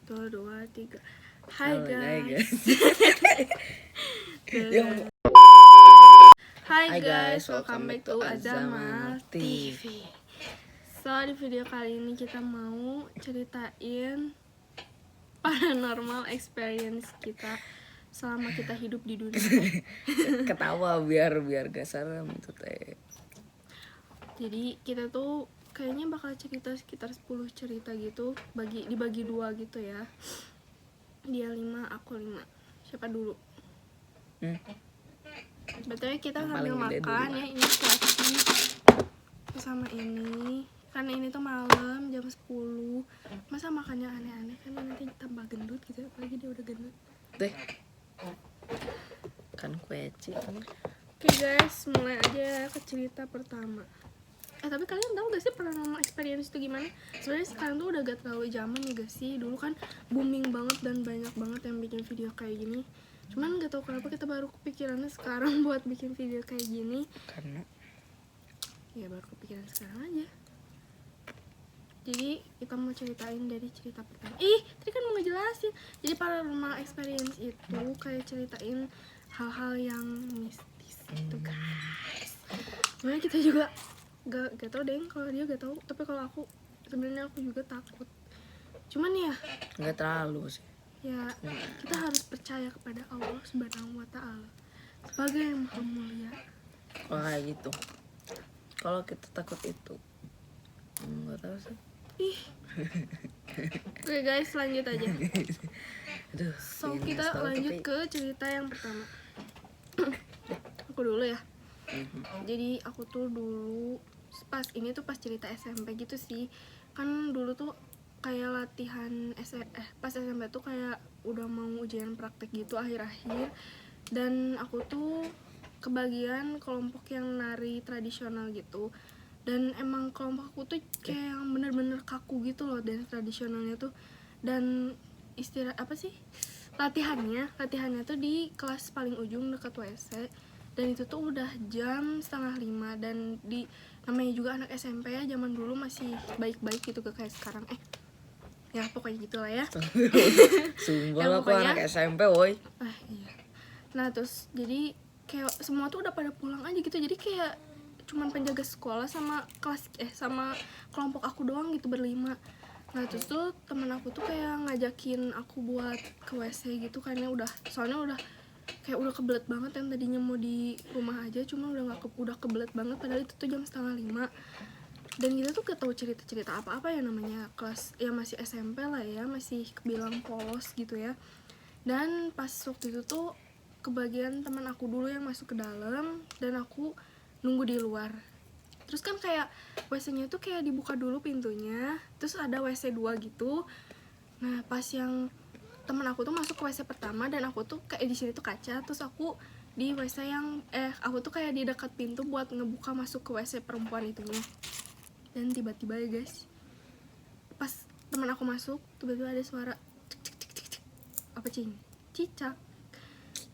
1, 2, 3. Hai guys. Hai guys, welcome back to Azamal TV. So di video kali ini kita mau ceritain paranormal experience kita selama kita hidup di dunia. Ketawa biar gak serem tuh teh. Jadi kita tuh kayaknya bakal cerita sekitar 10 cerita gitu, dibagi 2 gitu ya. Dia 5, aku 5. Siapa dulu? Betulnya kita sambil makan ya, ini nasi sama ini. Karena ini tuh malam jam 10. Masa makannya aneh-aneh, kan nanti tambah gendut gitu, apalagi dia udah gendut. Deh. Kan kueci. Oke guys, mulai aja ke cerita pertama. Tapi kalian tahu gak sih paranormal experience itu gimana? Sebenarnya sekarang tuh udah gak terlalu zaman ya gak sih? Dulu kan booming banget dan banyak banget yang bikin video kayak gini. Cuman gak tahu kenapa kita baru kepikirannya sekarang buat bikin video kayak gini. Karena ya baru kepikiran sekarang aja. Jadi kita mau ceritain dari cerita pertama. Tadi kan mau ngejelasin. Jadi paranormal experience itu kayak ceritain hal-hal yang mistis gitu guys. Sebenarnya kita juga gak tau deh kalau dia gak tahu, tapi kalau aku sebenarnya aku juga takut. Cuman ya nggak terlalu sih. Ya kita harus percaya kepada Allah Subhanahu wa Ta'ala sebagai yang maha mulia. Kalau kayak gitu, kalau kita takut itu nggak tahu sih. Oke guys, lanjut aja. Aduh, So kita lanjut ke cerita yang pertama. Aku dulu ya. Jadi aku tuh dulu pas cerita SMP gitu sih. Kan dulu tuh kayak latihan pas SMP tuh kayak udah mau ujian praktek gitu akhir-akhir. Dan aku tuh kebagian kelompok yang nari tradisional gitu. Dan emang kelompok aku tuh kayak yang bener-bener kaku gitu loh dance tradisionalnya tuh. Dan latihannya tuh di kelas paling ujung dekat WC. Dan itu tuh udah jam 4:30. Dan namanya juga anak SMP ya, zaman dulu masih baik-baik gitu kayak sekarang. Ya pokoknya gitulah ya. Sumpah aku anak SMP woi. Iya. Nah terus jadi kayak semua tuh udah pada pulang aja gitu. Jadi kayak cuman penjaga sekolah sama sama kelompok aku doang gitu berlima. Nah terus tuh temen aku tuh kayak ngajakin aku buat ke WC gitu, karena soalnya udah kebelet banget. Yang tadinya mau di rumah aja cuma udah kebelet banget, padahal itu tuh jam 4:30. Dan kita tuh gak tahu cerita apa-apa ya, namanya kelas ya masih SMP lah ya, masih kebilang polos gitu ya. Dan pas waktu itu tuh kebagian teman aku dulu yang masuk ke dalam dan aku nunggu di luar. Terus kan kayak WC-nya tuh kayak dibuka dulu pintunya, terus ada WC 2 gitu. Nah pas yang temen aku tuh masuk ke WC pertama dan aku tuh kayak di sini tuh kaca, terus aku di WC yang aku tuh kayak di dekat pintu buat ngebuka masuk ke WC perempuan itunya. Dan tiba-tiba ya guys, pas temen aku masuk tiba-tiba ada suara cik cik cik cik cik. Apa cicak.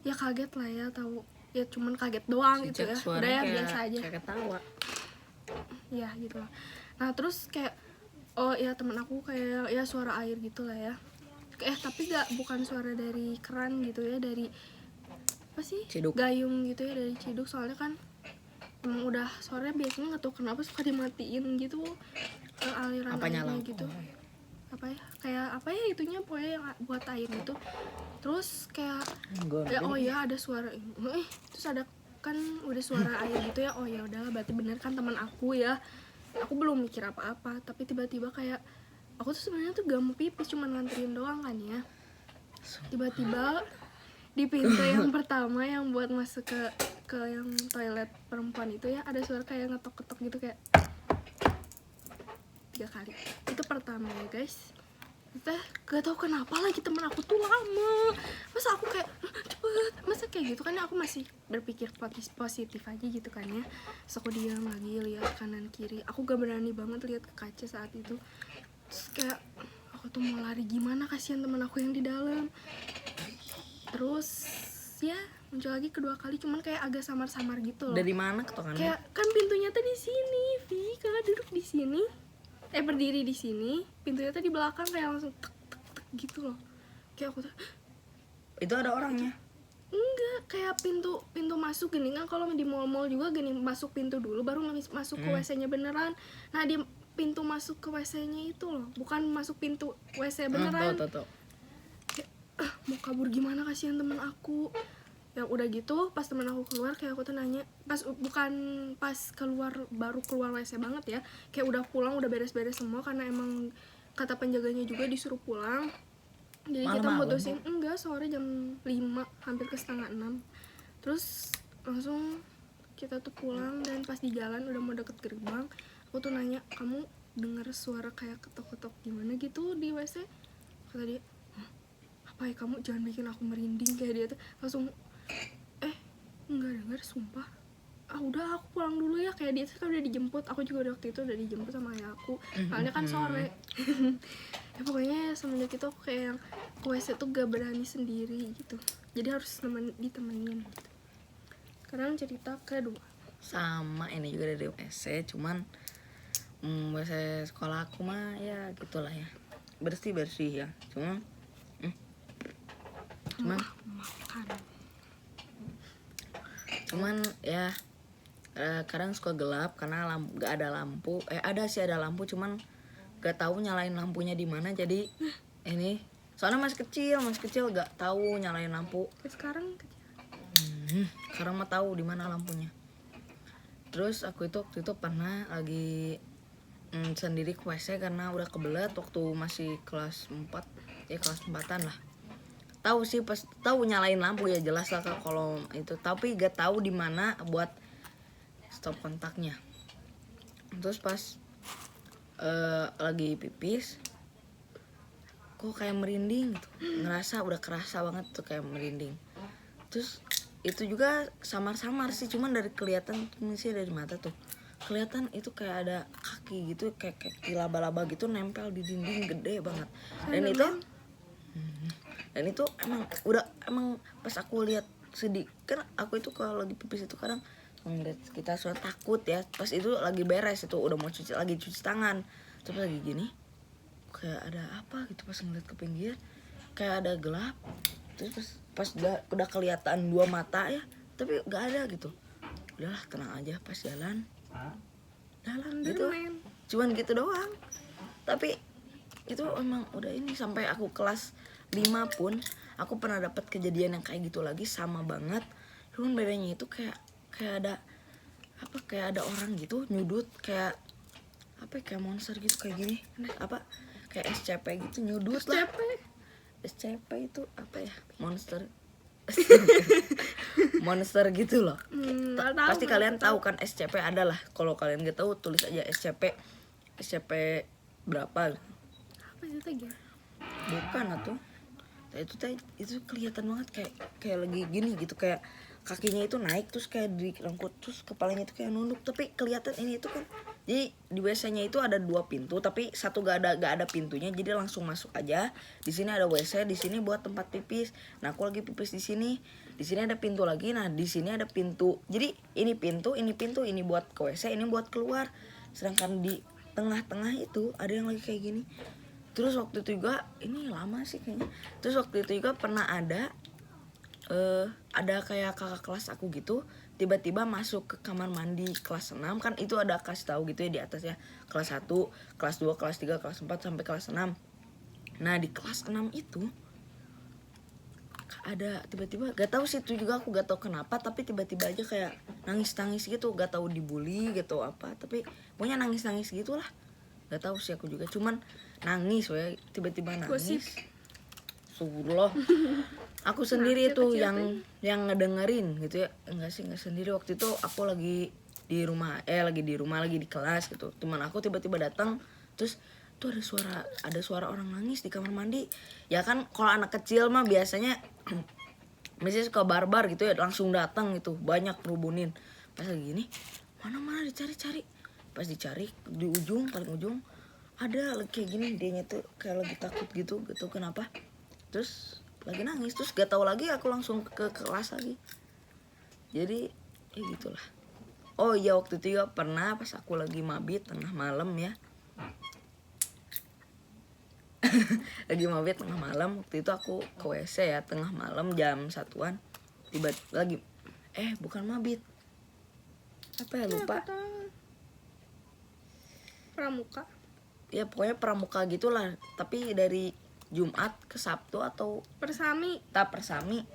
Ya kaget lah ya, tahu ya, cuman kaget doang gitu ya. Udah ya biasa aja. Kayak ketawa. Ya gitu lah. Nah terus kayak oh ya temen aku kayak ya suara air gitu lah ya. Tapi bukan suara dari keran gitu ya, dari apa sih? Ciduk. Gayung gitu ya, dari ciduk. Soalnya kan emang udah sore biasanya nggak tahu kenapa suka dimatiin gitu aliran airnya gitu. Kayak apa ya itunya, pokoknya yang buat air gitu. Terus kayak ada suara terus ada kan udah suara air gitu ya. Oh ya udahlah, berarti bener kan teman aku ya. Aku belum mikir apa-apa, tapi tiba-tiba kayak aku tuh sebenarnya tuh gak mau pipis, cuma nganterin doang kan ya. Tiba-tiba di pintu yang pertama yang buat masuk ke yang toilet perempuan itu ya, ada suara kayak ngetok-ketok gitu kayak 3 kali. Itu pertama ya guys. Kita gak tau kenapa lagi temen aku tuh lama. Masa aku kayak cepet, masa kayak gitu kan. Aku masih berpikir positif aja gitu kan ya. Terus aku diam lagi, lihat kanan kiri. Aku gak berani banget lihat ke kaca saat itu. Terus kayak aku tuh mau lari gimana, kasihan temen aku yang di dalam. Terus ya muncul lagi kedua kali, cuman kayak agak samar-samar gitu loh. Dari mana ketokannya? Kayak kan pintunya tuh di sini, kakak duduk di sini, berdiri di sini, pintunya tuh di belakang, kayak langsung tek tek tek gitu loh. Kayak aku tuh Itu ada orangnya. enggak, kayak pintu masuk gini kan, kalau di mall-mall juga gini, masuk pintu dulu baru masuk ke WC-nya beneran. Nah di pintu masuk ke WC-nya itu loh, bukan masuk pintu WC beneran. Tahu. Kayak, mau kabur gimana, kasihan temen aku. Yang udah gitu pas temen aku keluar, kayak aku tuh nanya, bukan pas keluar, baru keluar WC banget ya, kayak udah pulang, udah beres-beres semua, karena emang kata penjaganya juga disuruh pulang. Jadi kita Malam-malam? mutusin, enggak, sore jam 5, hampir ke setengah 6. Terus langsung kita tuh pulang, dan pas di jalan udah mau deket gerbang, aku tuh nanya, kamu dengar suara kayak ketok-ketok gimana gitu di WC? Kata dia, "Hah, apa ya, kamu jangan bikin aku merinding," kayak dia tuh langsung, enggak dengar, sumpah. Udah aku pulang dulu ya, kayak dia tuh kan udah dijemput, aku juga waktu itu udah dijemput sama ayah aku, soalnya kan sore. Ya pokoknya semenjak itu aku kayak yang ke WC tuh gak berani sendiri gitu, jadi harus ditemenin gitu. Sekarang cerita kedua. Sama, ini juga dari WC, cuman WC sekolah aku mah ya gitulah ya, bersih ya, cuman ya kadang suka gelap karena gak ada lampu. Ada sih, ada lampu, cuman gak tahu nyalain lampunya di mana. Jadi ini soalnya masih kecil gak tahu nyalain lampu. Sekarang Sekarang mah tahu di mana lampunya. Terus aku itu waktu itu pernah lagi sendiri ke WC karena udah kebelet waktu masih kelas 4, ya kelas 4-an lah. Tahu sih, pas tahu nyalain lampu ya jelas lah kalau itu, tapi gak tahu di mana buat stop kontaknya. Terus pas lagi pipis kok kayak merinding gitu, ngerasa udah kerasa banget tuh kayak merinding. Terus itu juga samar-samar sih, cuman dari kelihatan sih, dari mata tuh kelihatan itu kayak ada kaki gitu, kayak laba-laba gitu nempel di dinding gede banget. Dan itu emang pas aku lihat sedih, kan aku itu kalau lagi pipis itu kadang ngeliat kita sudah takut ya. Pas itu lagi beres, itu udah mau cuci tangan, terus lagi gini kayak ada apa gitu, pas ngeliat ke pinggir kayak ada gelap. Terus pas udah kelihatan 2 mata ya, tapi gak ada gitu. Udahlah, tenang aja, pas jalan gitu, cuman gitu doang. Tapi itu emang udah ini, sampai aku kelas 5 pun aku pernah dapat kejadian yang kayak gitu lagi, sama banget. Cuman bedanya itu kayak ada apa, kayak ada orang gitu nyudut, kayak apa, kayak monster gitu, kayak gini apa, kayak SCP gitu nyudut lah. SCP itu apa ya, monster monster gitu loh. Pasti kalian tahu kan SCP adalah, kalau kalian gak tahu tulis aja SCP berapa. apa itu tadi? Bukan atuh. Itu kelihatan banget kayak lagi gini gitu, kayak kakinya itu naik terus kayak direngkut, terus kepalanya itu kayak nunduk, tapi kelihatan ini itu kan. Jadi di WC-nya itu ada 2 pintu, tapi satu gak ada pintunya, jadi langsung masuk aja. Di sini ada WC, di sini buat tempat pipis. Nah, aku lagi pipis di sini ada pintu lagi. Nah, di sini ada pintu. Jadi ini pintu, ini buat ke WC, ini buat keluar. Sedangkan di tengah-tengah itu ada yang lagi kayak gini. Terus waktu itu juga, ini lama sih kayaknya. Terus waktu itu juga pernah ada kayak kakak kelas aku gitu, tiba-tiba masuk ke kamar mandi kelas 6, kan itu ada kasih tahu gitu ya di atasnya, kelas 1, kelas 2, kelas 3, kelas 4 sampai kelas 6. Nah, di kelas 6 itu ada tiba-tiba, gak tahu sih itu juga, aku gak tahu kenapa, tapi tiba-tiba aja kayak nangis gitu, gak tahu dibully gitu apa, tapi pokoknya nangis gitulah. Gak tahu sih aku juga, cuman nangis ya, tiba-tiba nangis. Subhanallah. Aku sendiri tuh yang ngedengerin gitu ya. Enggak sendiri, waktu itu aku lagi di rumah, lagi di kelas gitu. Teman aku tiba-tiba datang, terus tuh ada suara orang nangis di kamar mandi. Ya kan kalau anak kecil mah biasanya suka barbar gitu ya, langsung datang gitu, banyak ngerubunin. Pas lagi gini, mana dicari. Pas dicari di paling ujung ada lagi kayak gini, dianya tuh kayak lagi takut gitu kenapa. Terus lagi nangis, terus gak tahu lagi, aku langsung ke kelas lagi. Jadi ya gitulah. Oh iya, waktu itu juga pernah pas aku lagi mabit tengah malam ya, lagi mabit tengah malam. Waktu itu aku ke WC ya tengah malam jam 1-an, tiba lagi bukan mabit, apa ya, lupa. Aku tahu. Pramuka. Ya pokoknya pramuka gitulah, tapi dari Jumat ke Sabtu atau Persami. Persami,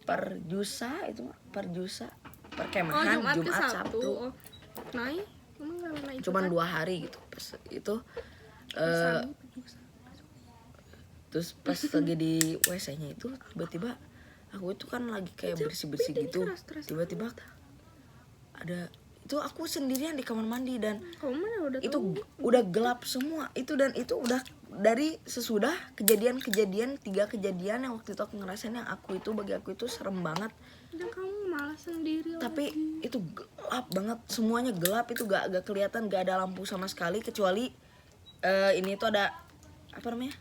Perjusa itu mah, Perjusa, perkemahan Jumat ke Jumat Sabtu. Sabtu. Naik. Emang gak pernah ikutan? Cuman 2 hari gitu. Pas itu Persami, Perjusa. terus pas lagi di WC-nya itu tiba-tiba aku itu kan lagi kayak bersih-bersih gitu. Tiba-tiba ada itu aku sendirian di kamar mandi dan Kamu mana udah itu tahu? udah gelap semua itu, dan itu udah dari sesudah kejadian 3 kejadian yang waktu itu aku ngerasain, yang bagi aku itu serem banget. Dan kamu malah sendiri Tapi lagi. itu gelap banget, semuanya gelap, itu gak kelihatan, gak ada lampu sama sekali kecuali ini tuh ada apa namanya,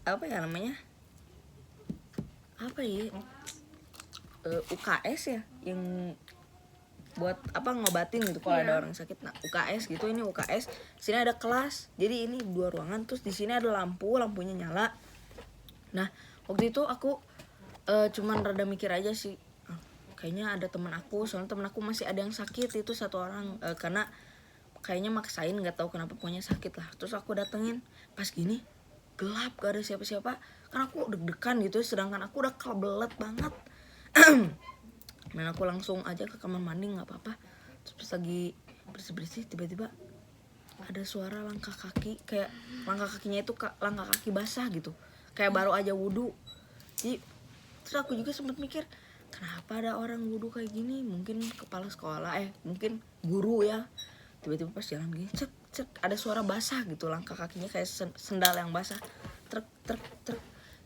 apa ya namanya, apa ya, UKS ya, yang buat apa ngobatin gitu kalau ada orang sakit. Nah UKS gitu, ini UKS, sini ada kelas, jadi ini 2 ruangan, terus di sini ada lampunya nyala. Nah waktu itu aku cuman rada mikir aja sih, kayaknya ada teman aku, soalnya teman aku masih ada yang sakit itu 1 orang, karena kayaknya maksain, nggak tahu kenapa, pokoknya sakit lah. Terus aku datengin, pas gini gelap, gak ada siapa-siapa, kan aku deg-degan gitu, sedangkan aku udah kebelet banget. Dan aku langsung aja ke kamar mandi, nggak apa-apa. Terus pas lagi bersih-bersih tiba-tiba ada suara langkah kaki, kayak langkah kakinya itu langkah kaki basah gitu, kayak baru aja wudhu. Jadi terus aku juga sempat mikir, kenapa ada orang wudhu kayak gini, mungkin kepala sekolah, mungkin guru ya. Tiba-tiba pas jalan gini cek ada suara basah gitu, langkah kakinya kayak sendal yang basah, truk.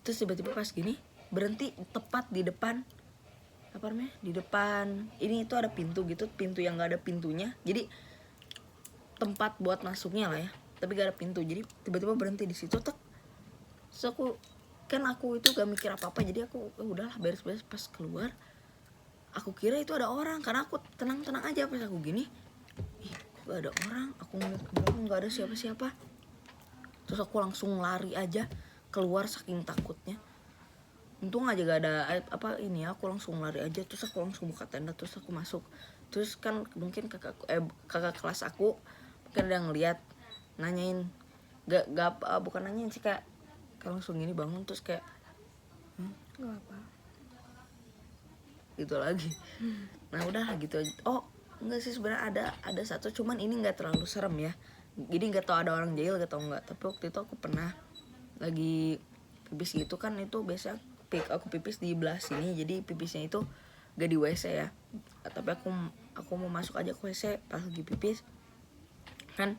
Terus tiba-tiba pas gini berhenti tepat di depan, apa namanya, di depan ini itu ada pintu gitu, pintu yang nggak ada pintunya, jadi tempat buat masuknya lah ya, tapi gak ada pintu. Jadi tiba-tiba berhenti di situ, terus aku itu gak mikir apa-apa, jadi aku udahlah beres-beres. Pas keluar aku kira itu ada orang, karena aku tenang-tenang aja. Pas aku gini, kok gak ada orang, aku ngeliat ke belakang gak ada siapa-siapa. Terus aku langsung lari aja keluar saking takutnya. Untung aja gak ada aku langsung lari aja. Terus aku langsung buka tenda, terus aku masuk. Terus kan mungkin kakak kelas aku mungkin ada ngeliat, nanyain, bukan nanyain sih, kayak langsung gini bangun, terus kayak Gak apa. gitu lagi. Nah udah gitu aja. Oh enggak sih, sebenarnya ada satu, cuman ini nggak terlalu serem ya, jadi nggak tahu ada orang jahil atau enggak. Tapi waktu itu aku pernah lagi pipis gitu kan, itu biasa aku pipis di belah sini, jadi pipisnya itu gak di WC ya. Tapi aku mau masuk aja ke WC, pas lagi pipis kan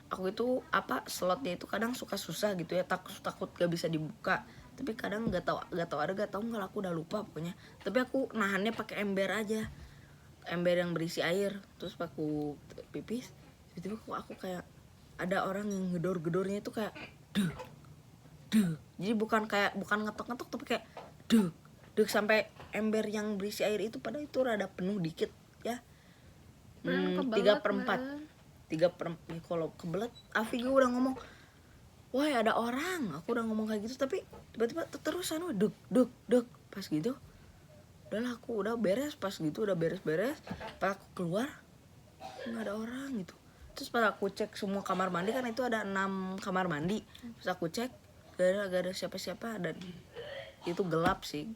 aku itu slotnya itu kadang suka susah gitu ya, takut gak bisa dibuka. Tapi kadang gak tahu nggak, aku udah lupa pokoknya. Tapi aku nahannya pakai ember aja, ember yang berisi air. Terus pas aku pipis tiba-tiba aku kayak ada orang yang gedor-gedornya itu kayak duh. Jadi bukan ngetok-ngetok, tapi kayak duh sampai ember yang berisi air itu, padahal itu rada penuh dikit ya, 3/4. Kalau kebelet Afi gue udah ngomong, wah ada orang, aku udah ngomong kayak gitu. Tapi tiba-tiba terusan duk pas gitu. Udahlah aku udah beres, pas gitu udah beres. Pas aku keluar nggak ada orang gitu. Terus pas aku cek semua kamar mandi, kan itu ada 6 kamar mandi. Terus aku cek gak ada siapa-siapa, dan itu gelap sih.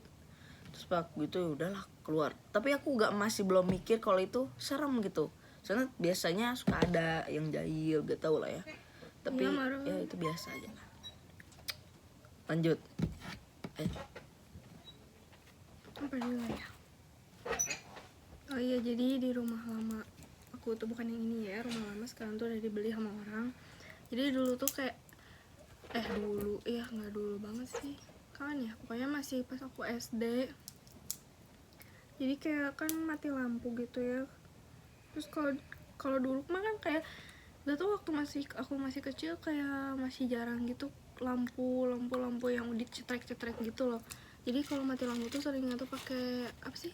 Terus pas gitu udahlah keluar. Tapi aku masih belum mikir kalau itu serem gitu. Soalnya biasanya suka ada yang jahil, gak tau lah ya. Tapi ya itu biasa aja. Lanjut. Apa dulu ya? Oh iya, jadi di rumah lama aku tuh, bukan yang ini ya, rumah lama sekarang tuh udah dibeli sama orang. Jadi dulu tuh kayak nggak dulu banget sih, kapan ya, pokoknya masih pas aku SD. Jadi kayak kan mati lampu gitu ya. Terus kalau dulu mah kan kayak gak tau, waktu aku masih kecil kayak masih jarang gitu lampu yang dicetrek gitu loh. Jadi kalau mati lampu tuh seringnya tuh pakai apa sih,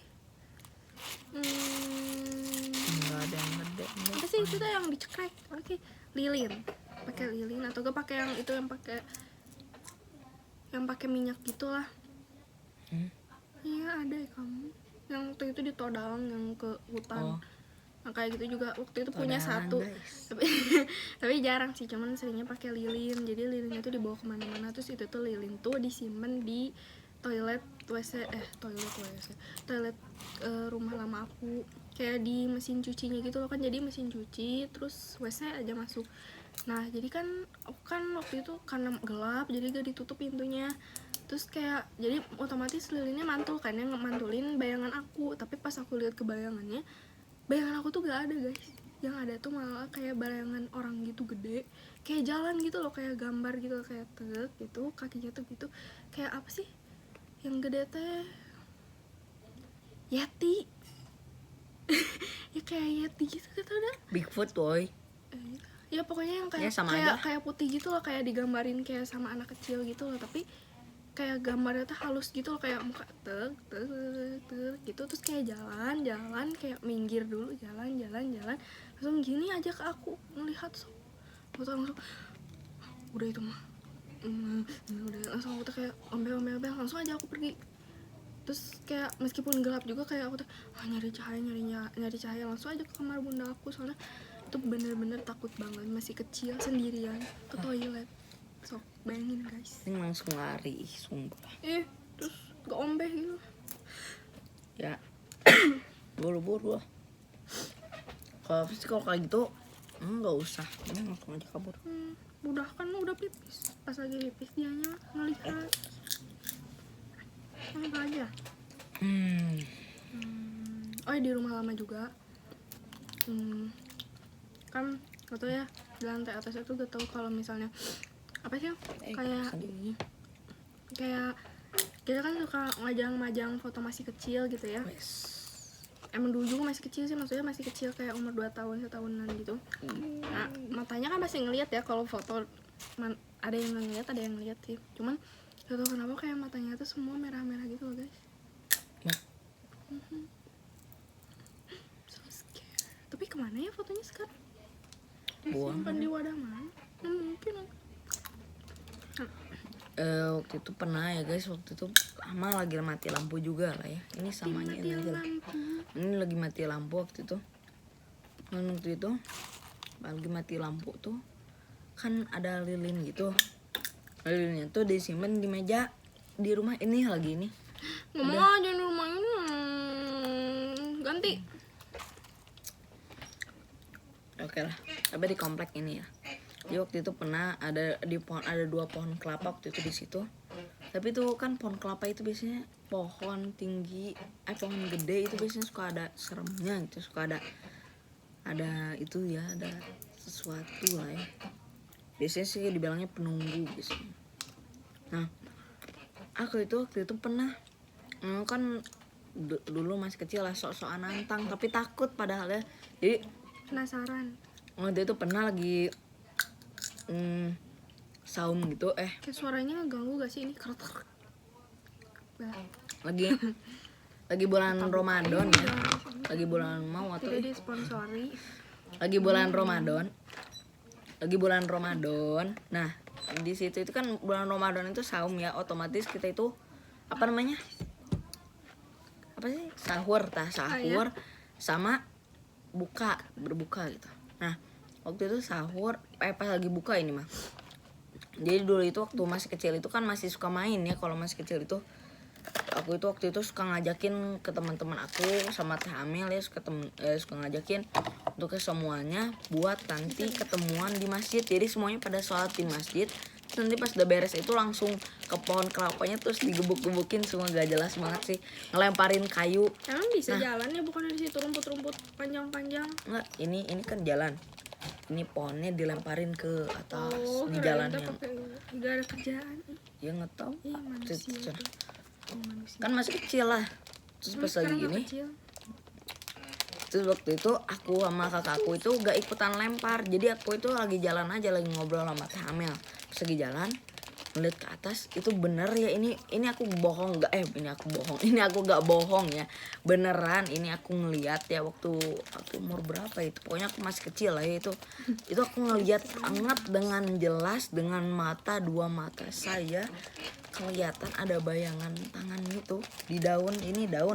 ada yang gede. Apa sih itu tuh yang dicekrek? Oke, lilin. Pakai lilin atau gak pakai yang itu yang pakai minyak gitulah. Iya, ada ya kamu. Yang waktu itu di Todalang yang ke hutan. Oh. Nah, kayak gitu juga waktu itu punya Todalang, satu. guys. Tapi jarang sih, cuman seringnya pakai lilin. Jadi lilinnya tuh dibawa kemana-mana. Terus itu tuh lilin tuh disimpan di toilet rumah lama aku, kayak di mesin cucinya gitu loh kan. Jadi mesin cuci terus WC aja masuk. Nah jadi kan aku kan waktu itu karena gelap jadi gak ditutup pintunya, terus kayak jadi otomatis lilinnya mantul kan, yang mantulin bayangan aku. Tapi pas aku lihat ke bayangan aku tuh gak ada guys, yang ada tuh malah kayak bayangan orang gitu gede, kayak jalan gitu loh, kayak gambar gitu, kayak tek gitu kakinya tuh gitu, kayak apa sih yang gede teh, Yeti. Ya kayak Yeti gitu kata udah. Bigfoot boy. Ya pokoknya yang kayak Ya, sama kayak aja. kayak putih gitu loh, kayak digambarin kayak sama anak kecil gitu loh, tapi kayak gambarnya tuh halus gitu loh, kayak muka tek gitu, terus kayak jalan kayak minggir dulu, jalan langsung gini aja ke aku ngelihat, langsung udah itu mah udah langsung aku tuh kayak ombel langsung aja aku pergi. Terus kayak meskipun gelap juga kayak aku tuh nyari cahaya langsung aja ke kamar bunda aku, soalnya itu bener-bener takut banget, masih kecil sendirian ke toilet. Sok bayangin guys, Ini langsung lari, sumpah. terus gak ombeh gitu Ya. Buru-buru lah. Kalau kayak gitu nggak usah, ini langsung aja kabur. udah kan udah pipis, pas lagi pipis dianya ngelihat apa aja. Oh ya, di rumah lama juga kan gak tau ya, di lantai atas itu gak tau kalau misalnya apa sih kayak Sendiri. kayak kita kan suka majang foto masih kecil gitu ya. Wes. Emang dulu juga masih kecil sih, maksudnya masih kecil kayak umur 2 tahun, setahunan gitu. Nah, matanya kan masih ngelihat ya kalau foto, ada yang nggak ngeliat, ada yang ngeliat sih. Cuman gak tau kenapa kayak matanya tuh semua merah-merah gitu loh guys. Nah. So scared. Tapi kemana ya fotonya sekarang? Buang. Disimpan di wadah mana? Mungkin. Waktu itu pernah ya guys, waktu itu ama lagi mati lampu juga lah ya. Ini samanya ini aja lah. Ini lagi mati lampu waktu itu. Dan waktu itu lagi mati lampu tuh kan ada lilin gitu. Lilinnya tuh disimpan di meja di rumah ini lagi ini. Ngomong aja di rumah ini. Ganti. Oke lah, tapi di komplek ini ya. Jadi waktu itu pernah ada di pohon, ada 2 pohon kelapa waktu itu di situ. Tapi tuh kan pohon kelapa itu biasanya pohon tinggi, pohon gede itu biasanya suka ada seremnya gitu, suka ada itu ya, ada sesuatu lah ya. Biasanya sih dibilangnya penunggu biasanya. Nah, aku itu waktu itu pernah kan dulu masih kecil lah, sok-sokan nantang tapi takut padahal ya. Jadi Penasaran. waktu itu pernah lagi saum gitu, Kayak suaranya ganggu gak sih ini? Krot. lagi bulan Ramadan ya, lagi bulan mau atau Tidak disponsori. lagi bulan Ramadan. Nah di situ itu kan bulan Ramadan itu saum ya, otomatis kita itu apa namanya, apa sih, sahur Iya. sama berbuka gitu. Nah waktu itu sahur pas lagi buka ini mah. Jadi dulu itu waktu masih kecil itu kan masih suka main ya. Kalau masih kecil itu aku itu waktu itu suka ngajakin ke teman-teman aku sama Teh Amel ya, suka ngajakin untuk ke semuanya buat nanti ketemuan di masjid. Jadi semuanya pada sholat di masjid. Terus nanti pas udah beres itu langsung ke pohon kelapanya terus digebuk-gebukin semua, gak jelas banget sih. Ngelemparin kayu. Emang bisa jalan ya, bukan di situ rumput-rumput panjang-panjang. Enggak, ini kan jalan. Ini pohonnya dilemparin ke atas di kirain jalan teh yang pakai gak ada kerjaan. ya nggak tahu. Manusia tuh. Manusia. Kan masih kecil lah. Terus pas lagi Sekarang gak gini, kecil. terus waktu itu aku sama kakakku itu gak ikutan lempar. Jadi aku itu lagi jalan aja, lagi ngobrol sama Teh Amel. Pas lagi jalan, ngeliat ke atas itu bener ya, ini aku bohong nggak, ini aku nggak bohong ya, beneran ini aku ngeliat ya waktu aku umur berapa itu, pokoknya aku masih kecil lah ya, itu aku ngeliat banget dengan jelas, dengan dua mata saya kelihatan ada bayangan tangan gitu di daun, ini daun.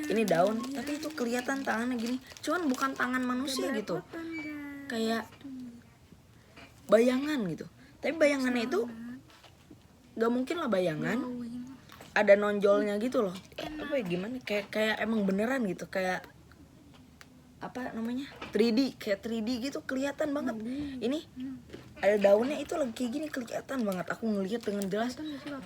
Ini daun, tapi itu kelihatan tangannya gini, cuman bukan tangan manusia gitu, kayak bayangan gitu. Tapi bayangannya itu gak mungkin lah bayangan, ada nonjolnya gitu loh. Apa ya, gimana? Kayak emang beneran gitu, kayak apa namanya? 3D, kayak 3D gitu, kelihatan banget. Ini ada daunnya itu lagi kayak gini, kelihatan banget. Aku ngelihat dengan jelas.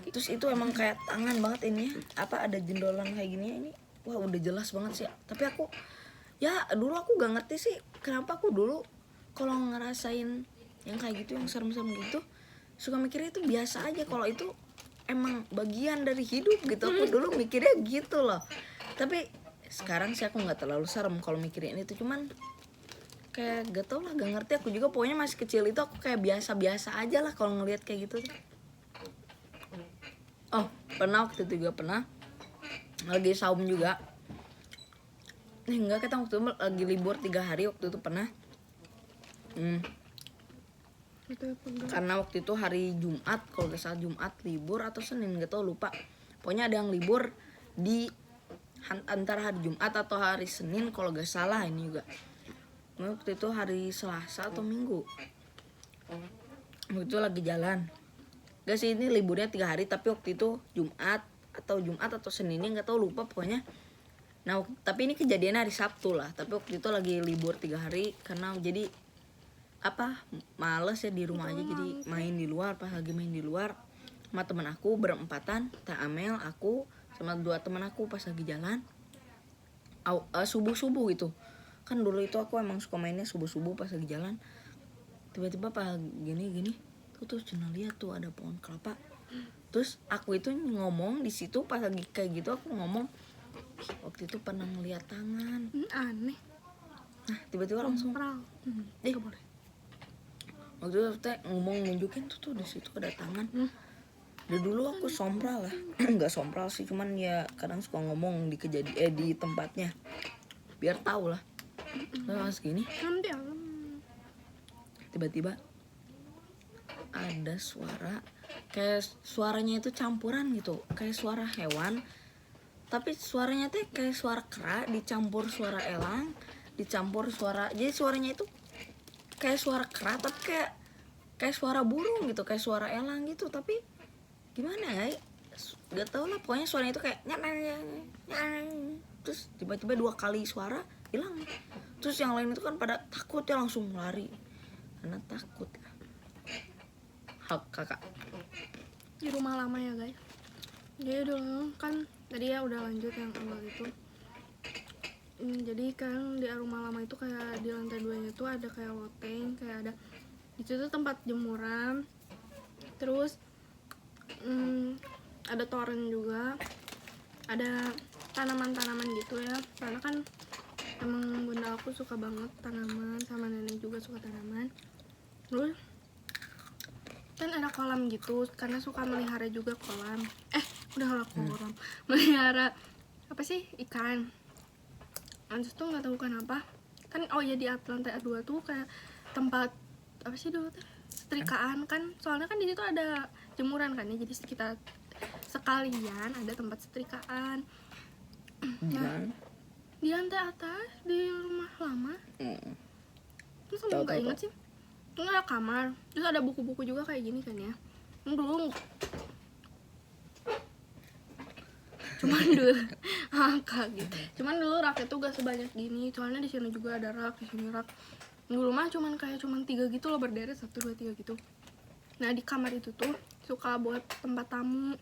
Terus itu emang kayak tangan banget ini ya. Apa ada jendolan kayak gini ya ini. Wah, udah jelas banget sih. Tapi aku ya dulu aku gak ngerti sih kenapa aku dulu kalau ngerasain yang kayak gitu, yang serem-serem gitu, suka mikirnya itu biasa aja, kalau itu emang bagian dari hidup gitu. Aku dulu mikirnya gitu loh. Tapi sekarang sih aku nggak terlalu serem kalau mikirin itu, cuman kayak gak tau lah, gak ngerti aku juga. Pokoknya masih kecil itu aku kayak biasa-biasa aja lah kalau ngelihat kayak gitu. Oh, pernah waktu itu juga pernah lagi saum juga. Enggak, kita waktu itu lagi libur 3 hari waktu itu pernah. Karena waktu itu hari Jumat, kalau gak salah Jumat libur atau Senin, gak tau, lupa. Pokoknya ada yang libur di antara hari Jumat atau hari Senin kalau gak salah ini juga. Waktu itu hari Selasa atau Minggu. Waktu itu lagi jalan. Gak sih, ini liburnya 3 hari, tapi waktu itu Jumat atau Seninnya gak tau, lupa pokoknya. Nah, tapi ini kejadiannya hari Sabtu lah. Tapi waktu itu lagi libur 3 hari karena jadi males ya di rumah aja, jadi main di luar. Pas lagi main di luar sama teman aku berempatan, Teh Amel, aku sama 2 teman aku, pas lagi jalan subuh gitu kan. Dulu itu aku emang suka mainnya subuh pas lagi jalan. Tiba-tiba pas gini tuh cina lihat tuh ada pohon kelapa. Terus aku itu ngomong di situ pas lagi kayak gitu, aku ngomong waktu itu pernah ngeliat tangan. Aneh. Nah, tiba-tiba langsung Gak boleh. Waktu itu teh ngomong nunjukin tuh di situ ada tangan. Dari dulu aku sompral lah. Nggak sompral sih, cuman ya kadang suka ngomong di tempatnya biar tahu lah. Terus gini tiba-tiba ada suara, kayak suaranya itu campuran gitu, kayak suara hewan, tapi suaranya tuh kayak suara kera dicampur suara elang, dicampur suara, jadi suaranya itu kayak suara kera tapi kayak suara burung gitu, kayak suara elang gitu. Tapi gimana ya, gak tau lah, pokoknya suaranya itu kayak terus tiba-tiba 2 kali suara hilang. Terus yang lain itu kan pada takut ya, langsung lari karena takut lah. Hak kakak Di rumah lama ya guys. Jadi dulu kan tadi ya udah lanjut yang awal itu. Jadi kan di rumah lama itu kayak di lantai 2-nya tuh ada kayak loteng, kayak ada di situ tempat jemuran. Terus ada toren juga, ada tanaman-tanaman gitu ya, karena kan emang bunda aku suka banget tanaman, sama nenek juga suka tanaman. Terus kan ada kolam gitu, karena suka melihara juga kolam. Kolam melihara apa sih, ikan. Terus tuh nggak tahu kenapa kan, ya di lantai 2 tuh kayak tempat apa sih dulu tuh, setrikaan kan, soalnya kan di situ ada jemuran kan ya, jadi kita sekalian ada tempat setrikaan. Nah, di lantai atas di rumah lama. Terus aku nggak inget sih, terus ada kamar, terus ada buku-buku juga kayak gini kan ya. Dulu cuman dulu rak itu gak sebanyak gini, soalnya di sini juga ada rak, di sini rak. Dulu mah cuman 3 gitu loh, berderet 1, 2, 3 gitu. Nah di kamar itu tuh suka buat tempat tamu.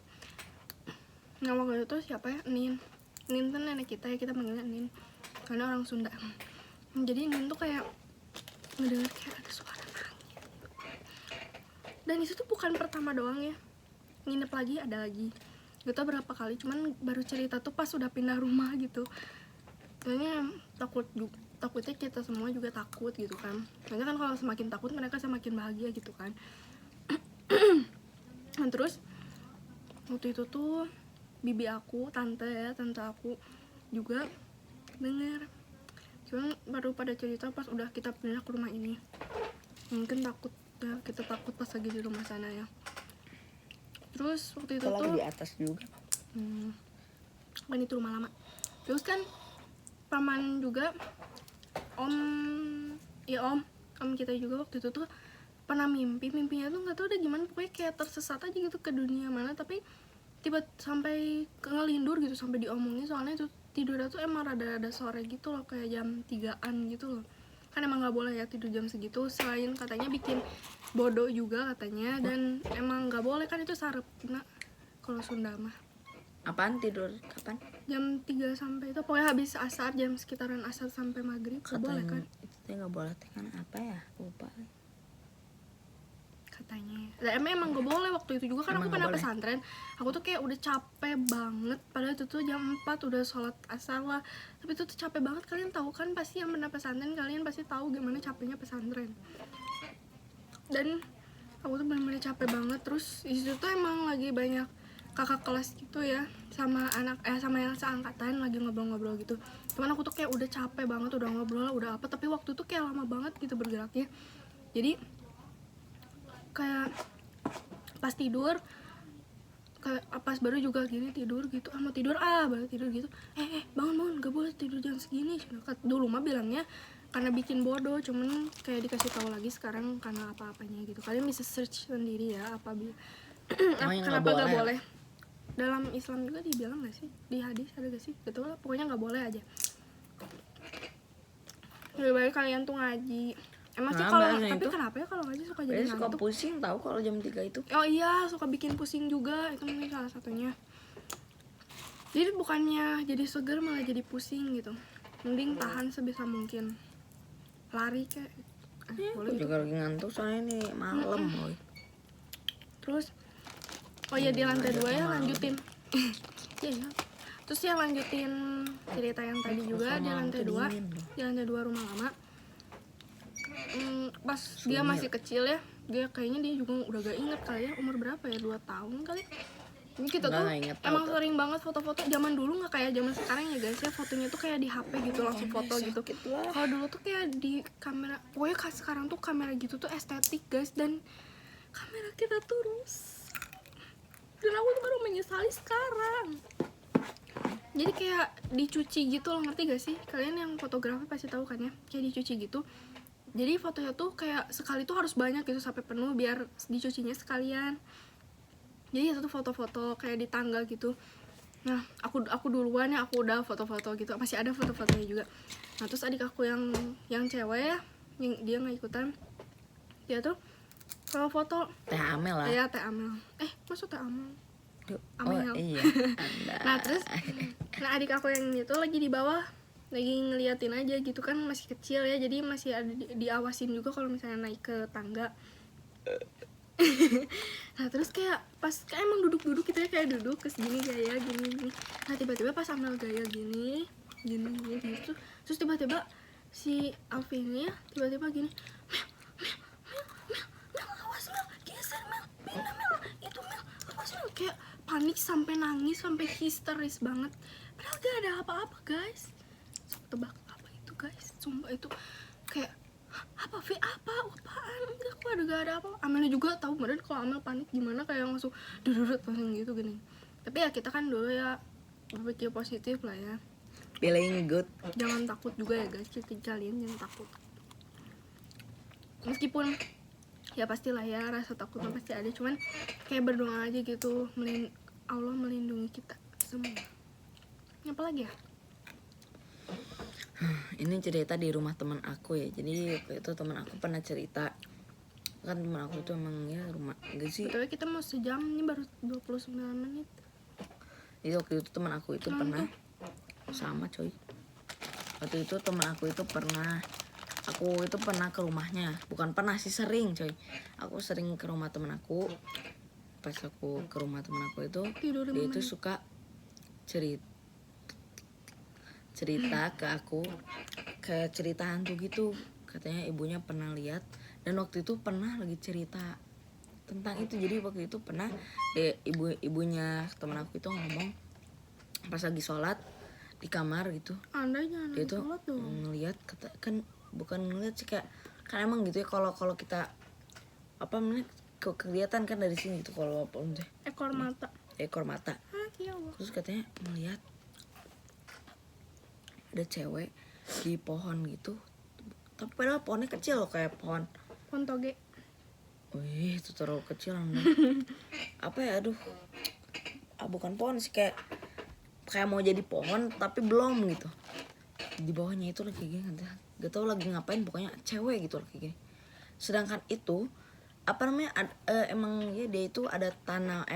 Nah waktu itu siapa ya, Nin tuh nenek kita ya, kita manggilnya Nin karena orang Sunda. Jadi Nin tuh kayak ngedenger kayak ada suara nangis. Dan itu tuh bukan pertama doang ya, nginep lagi ada lagi. Gak tau berapa kali, cuman baru cerita tuh pas udah pindah rumah gitu. Soalnya takutnya kita semua juga takut gitu kan. Soalnya kan kalau semakin takut mereka semakin bahagia gitu kan. Nah terus waktu itu tuh bibi aku, tante aku juga denger. Cuman baru pada cerita pas udah kita pindah ke rumah ini. Mungkin takut ya, kita takut pas lagi di rumah sana ya. Terus waktu itu Apalagi tuh di atas juga. kan itu rumah lama. Terus kan paman juga, om kita juga waktu itu tuh pernah mimpinya tuh nggak tahu udah gimana, pokoknya kayak tersesat aja gitu ke dunia mana, tapi tiba sampai ngelindur gitu, sampai diomongin soalnya itu tidurnya tuh emang rada-rada sore gitu loh, kayak jam 3-an gitu loh. Kan emang nggak boleh ya tidur jam segitu, selain katanya bikin bodoh juga katanya, dan emang nggak boleh kan, itu sarepna kalau Sunda mah. Apaan tidur kapan? Jam 3 sampai itu pokoknya habis asar, jam sekitaran asar sampai maghrib nggak boleh kan Itu teh nggak boleh teh kan apa ya, lupa katanya. Dan emang gak boleh waktu itu juga kan. Emang aku nggak pernah boleh. pesantren, aku tuh kayak udah capek banget, padahal itu tuh jam 4 udah sholat asar lah, tapi itu tuh capek banget. Kalian tahu kan, pasti yang pernah pesantren kalian pasti tahu gimana capeknya pesantren. Dan aku tuh bener-bener capek banget. Terus disitu tuh emang lagi banyak kakak kelas gitu ya, sama sama yang seangkatan lagi ngobrol-ngobrol gitu. Cuman aku tuh kayak udah capek banget, udah ngobrol udah apa, tapi waktu tuh kayak lama banget gitu bergeraknya. Jadi kayak pas tidur, kayak pas baru juga gini tidur gitu, mau tidur baru tidur gitu, bangun gak boleh tidur jam segini. Dulu mah bilangnya karena bikin bodoh, cuman kayak dikasih tahu lagi sekarang karena apa-apanya gitu. Kalian bisa search sendiri ya apa kenapa gak boleh. Dalam Islam juga dibilang gak sih, di hadis ada gak sih gitu lah, pokoknya gak boleh aja. Lebih baik kalian tuh ngaji. Emang sih kalau tapi kenapa ya kalau ngaji suka jadi suka ngantuk? pusing tahu kalau jam 3 itu. Oh iya, suka bikin pusing juga, itu mungkin salah satunya. Jadi bukannya jadi seger malah jadi pusing gitu. Mending tahan sebisa mungkin, lari kayak Aku juga lagi ngantuk soalnya ini malam boy. Terus oh iya, di lantai 2 ya lanjutin. Iya. Terus ya lanjutin cerita yang tadi juga di lantai 2. Di lantai 2 rumah lama. Pas dia masih kecil ya, dia kayaknya dia juga udah gak inget kali ya, umur berapa ya, 2 tahun kali. Ini kita tuh emang sering banget foto-foto. Zaman dulu nggak kayak zaman sekarang ya guys ya, fotonya tuh kayak di HP gitu, langsung foto gitu. Kalau dulu tuh kayak di kamera, pokoknya sekarang tuh kamera gitu tuh estetik guys, dan kamera kita tuh rusak. Dan aku tuh baru menyesali sekarang. Jadi kayak dicuci gitu loh, ngerti gak sih? Kalian yang fotografi pasti tahu kan ya, kayak dicuci gitu. Jadi fotonya tuh kayak sekali tuh harus banyak gitu sampai penuh biar dicucinya sekalian. Jadi itu tuh foto-foto kayak di tangga gitu. Nah aku duluan ya, aku udah foto-foto gitu, masih ada foto-fotonya juga. Nah terus adik aku yang cewek ya, dia nggak ikutan. Dia tuh kalau foto Teh Amel lah. ya, Teh Amel. Maksud Teh Amel? Oh iya. Nah terus adik aku yang itu lagi di bawah, lagi ngeliatin aja gitu kan, masih kecil ya, jadi masih ada diawasin juga kalau misalnya naik ke tangga. Nah terus kayak pas kayak emang duduk gitu ya, kayak duduk ke sini gaya gini. Nah tiba-tiba pas Amel gaya gini gitu, terus tiba-tiba si Alvin ya tiba-tiba gini, Mel awas Mel, geser Mel, pindah Mel, itu Mel awas Mel, kayak panik sampai nangis sampai histeris banget. Padahal gak ada apa-apa guys. Tebak apa itu guys, sumpah itu kayak apaan, enggak, kok gak ada apa. Amelnya juga tahu, badan kalau Amel panik gimana, kayak langsung dudut langsung gitu gini. Tapi ya kita kan dulu ya berpikir positif lah ya, feeling good. jangan takut juga ya guys, kalian jangan takut. Meskipun ya pastilah ya rasa takutnya pasti ada, cuman kayak berdoa aja gitu, Allah melindungi kita semua. Apa lagi ya? Ini cerita di rumah teman aku ya. Jadi waktu itu teman aku pernah cerita, kan teman aku tuh emang ya rumah enggak sih. Betul, kita mau sejam, ini baru 29 menit. Jadi waktu itu teman aku itu pernah sama coy. Waktu itu teman aku itu pernah, aku itu pernah ke rumahnya, bukan pernah sih, sering coy. Aku sering ke rumah teman aku. Pas aku ke rumah teman aku itu, dia itu suka cerita ke aku, kayak cerita hantu gitu. Katanya ibunya pernah lihat, dan waktu itu pernah lagi cerita tentang itu. Jadi waktu itu pernah ibunya temen aku itu ngomong pas lagi sholat di kamar gitu, Anda jangan dia lagi tuh sholat dong. ngelihat kan bukan ngelihat sih, kayak kan emang gitu ya, kalau kita apa namanya kelihatan kan dari sini gitu kalau apa teh Ekor mata. ekor mata. Iya. Terus katanya melihat ada cewek di pohon gitu, tapi padahal pohonnya kecil loh, kayak pohon. Pontoge. Wih, itu terlalu kecil Anda. Apa ya, aduh. Bukan pohon sih, kayak mau jadi pohon tapi belum gitu. Di bawahnya itu lagi gini, gak tau lagi ngapain, pokoknya cewek gitu lagi gini. Sedangkan itu apa namanya emang ya dia itu ada tanah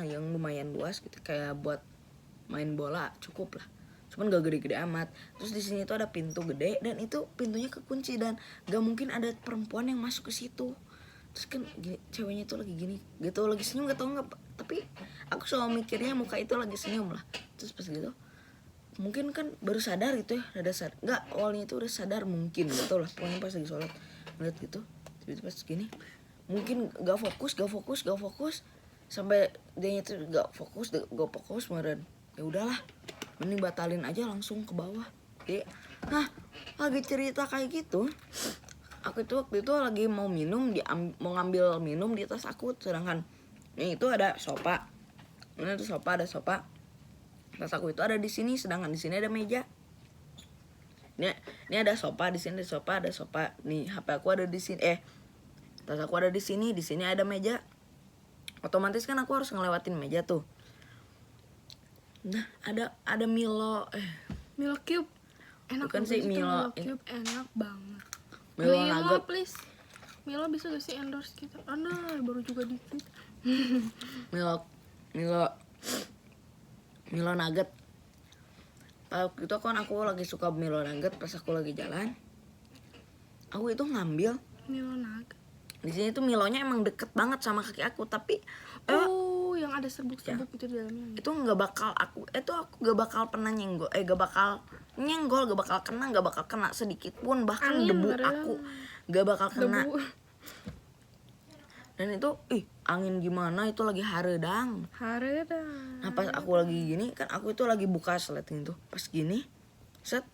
yang lumayan luas gitu, kayak buat main bola cukup lah, cuman gak gede-gede amat. Terus di sini tuh ada pintu gede dan itu pintunya kekunci dan gak mungkin ada perempuan yang masuk ke situ. Terus kan ceweknya tuh lagi gini gitu, lagi senyum, gak tau nggak, tapi aku selalu mikirnya muka itu lagi senyum lah. Terus pas gitu mungkin kan baru sadar gitu ya, ada sadar nggak, awalnya itu udah sadar mungkin, gak tau lah, pokoknya pas lagi sholat ngeliat gitu, tiba-tiba pas gini mungkin gak fokus sampai dia itu gak fokus kemarin. Ya udahlah, mending batalin aja, langsung ke bawah. Jadi nah lagi cerita kayak gitu, aku itu waktu itu lagi mau minum, mau ngambil minum di tas aku, sedangkan ini itu ada sofa. Ini tuh ada sofa. Tas aku itu ada di sini, sedangkan di sini ada meja. Ini ada sofa, di sini ada sofa. Nih HP aku ada di sini. Tas aku ada di sini ada meja. Otomatis kan aku harus ngelewatin meja tuh. Nah, ada Milo Cube. Enak bukan banget sih itu Milo. Cube, enak banget. Milo Milo nugget. please. Milo bisa gak sih endorse kita? Anda baru juga dikit. Milo nugget. Waktu itu kan aku lagi suka Milo nugget, pas aku lagi jalan, aku itu ngambil. Milo nugget. Di sini tuh Milonya emang deket banget sama kaki aku, tapi yang ada serbuk-serbuk itu di dalamnya. itu nggak bakal aku gak bakal pernah nyenggol, gak bakal kena sedikit pun, bahkan Angin, debu ada aku gak bakal kena. debu. Dan itu angin gimana, itu lagi haredang. Nah pas aku lagi gini kan, aku itu lagi buka sleting tuh, pas gini set,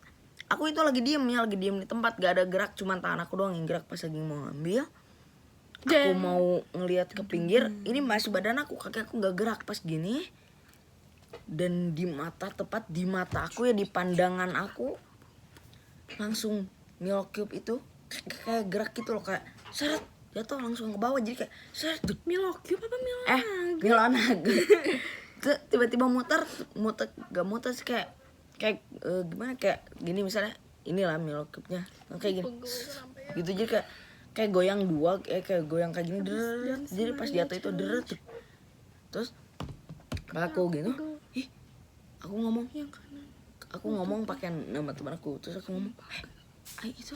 aku itu lagi diem di tempat, gak ada gerak, cuman tangan aku doang yang gerak. Pas lagi mau ngambil, aku mau ngelihat ke pinggir, ini masih badan aku, kaki aku gak gerak. Pas gini, dan tepat di mata aku ya, di pandangan aku, langsung Milo Cube itu kayak gerak gitu loh, kayak seret, jatuh langsung ke bawah. Jadi kayak seret, Milo Cube apa Milo Milo nugget. Tiba-tiba muter gak muter sih, kayak gimana, kayak gini misalnya, inilah Milo Cube-nya kayak gini gitu, jadi kayak goyang dua, kayak goyang kayak gini, jadi pas jatuh itu deret. Terus aku gitu, aku ngomong pakai nama teman aku. Terus aku ngomong itu,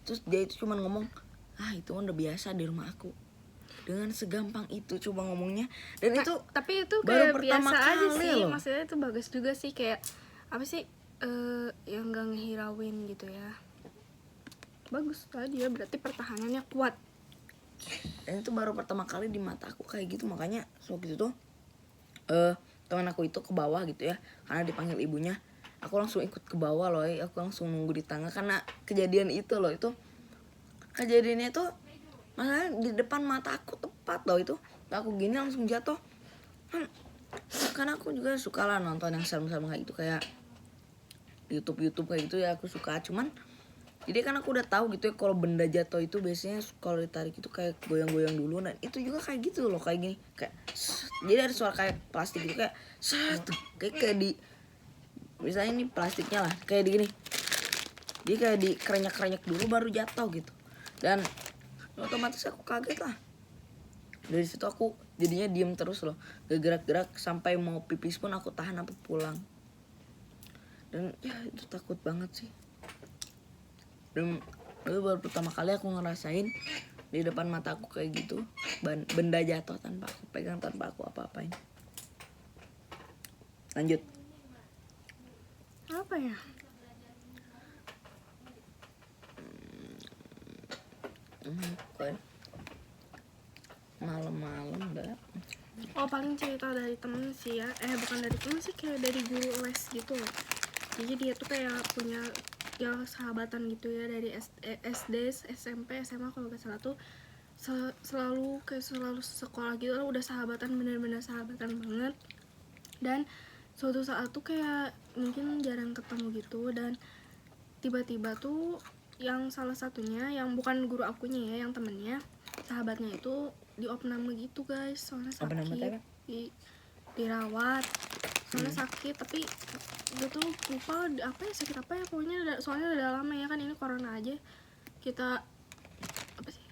terus dia itu cuma ngomong, itu udah biasa di rumah aku. Dengan segampang itu coba ngomongnya. Dan itu tapi itu baru kayak pertama biasa aja kali sih loh. maksudnya itu bagus juga sih, kayak apa sih yang gak ngehirauin gitu ya, bagus tadi ya, berarti pertahanannya kuat. Dan itu baru pertama kali di mata aku kayak gitu. Makanya waktu itu tuh teman aku itu ke bawah gitu ya, karena dipanggil ibunya. Aku langsung ikut ke bawah loh, aku langsung nunggu di tangga karena kejadian itu loh. Itu kejadiannya tuh malah di depan mata aku tepat loh. Itu aku gini langsung jatuh. Karena aku juga suka lah nonton yang serem-serem kayak gitu, kayak YouTube kayak gitu ya, aku suka. Cuman jadi kan aku udah tahu gitu ya, kalau benda jatuh itu biasanya kalau ditarik itu kayak goyang-goyang dulu. Dan itu juga kayak gitu loh, kayak gini, kayak jadi ada suara kayak plastik gitu, kayak kayak di, misalnya ini plastiknya lah, kayak di gini, jadi kayak di kerenyak dulu baru jatuh gitu. Dan otomatis aku kaget lah. Dari situ aku jadinya diem terus loh, gak gerak-gerak, sampai mau pipis pun aku tahan sampai pulang. Dan ya itu takut banget sih. Dan itu baru pertama kali aku ngerasain di depan mata aku kayak gitu, benda jatuh tanpa aku pegang, tanpa aku apa-apain. Lanjut. Apa ya? malam-malam enggak. Oh paling cerita dari temen sih ya, bukan dari temen sih, kayak dari guru les gitu loh. Jadi dia tuh kayak punya ya sahabatan gitu ya dari SD, SMP, SMA kalau gak salah tuh selalu sekolah gitu loh, udah sahabatan, bener-bener sahabatan banget. Dan suatu saat tuh kayak mungkin jarang ketemu gitu, dan tiba-tiba tuh yang salah satunya yang bukan guru akunya ya, yang temennya, sahabatnya itu diopname gitu guys, soalnya Opname sakit, apa? dirawat soalnya sakit, tapi gue tuh lupa apa ya, sakit apa ya pokoknya, soalnya udah lama ya kan, ini corona aja kita apa sih,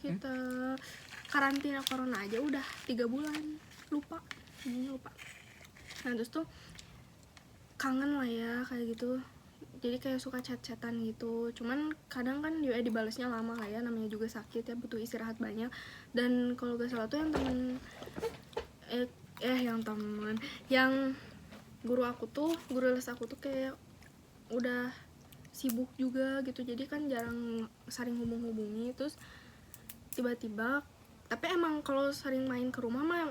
kita karantina corona aja udah 3 bulan, lupa. Nah terus tuh kangen lah ya kayak gitu, jadi kayak suka chat-chatan gitu, cuman kadang kan dia dibalasnya lama lah ya, namanya juga sakit ya, butuh istirahat banyak. Dan kalau gak salah tuh yang temen yang guru les aku tuh kayak udah sibuk juga gitu, jadi kan jarang saling hubungi. Terus tiba-tiba, tapi emang kalau saling main ke rumah mah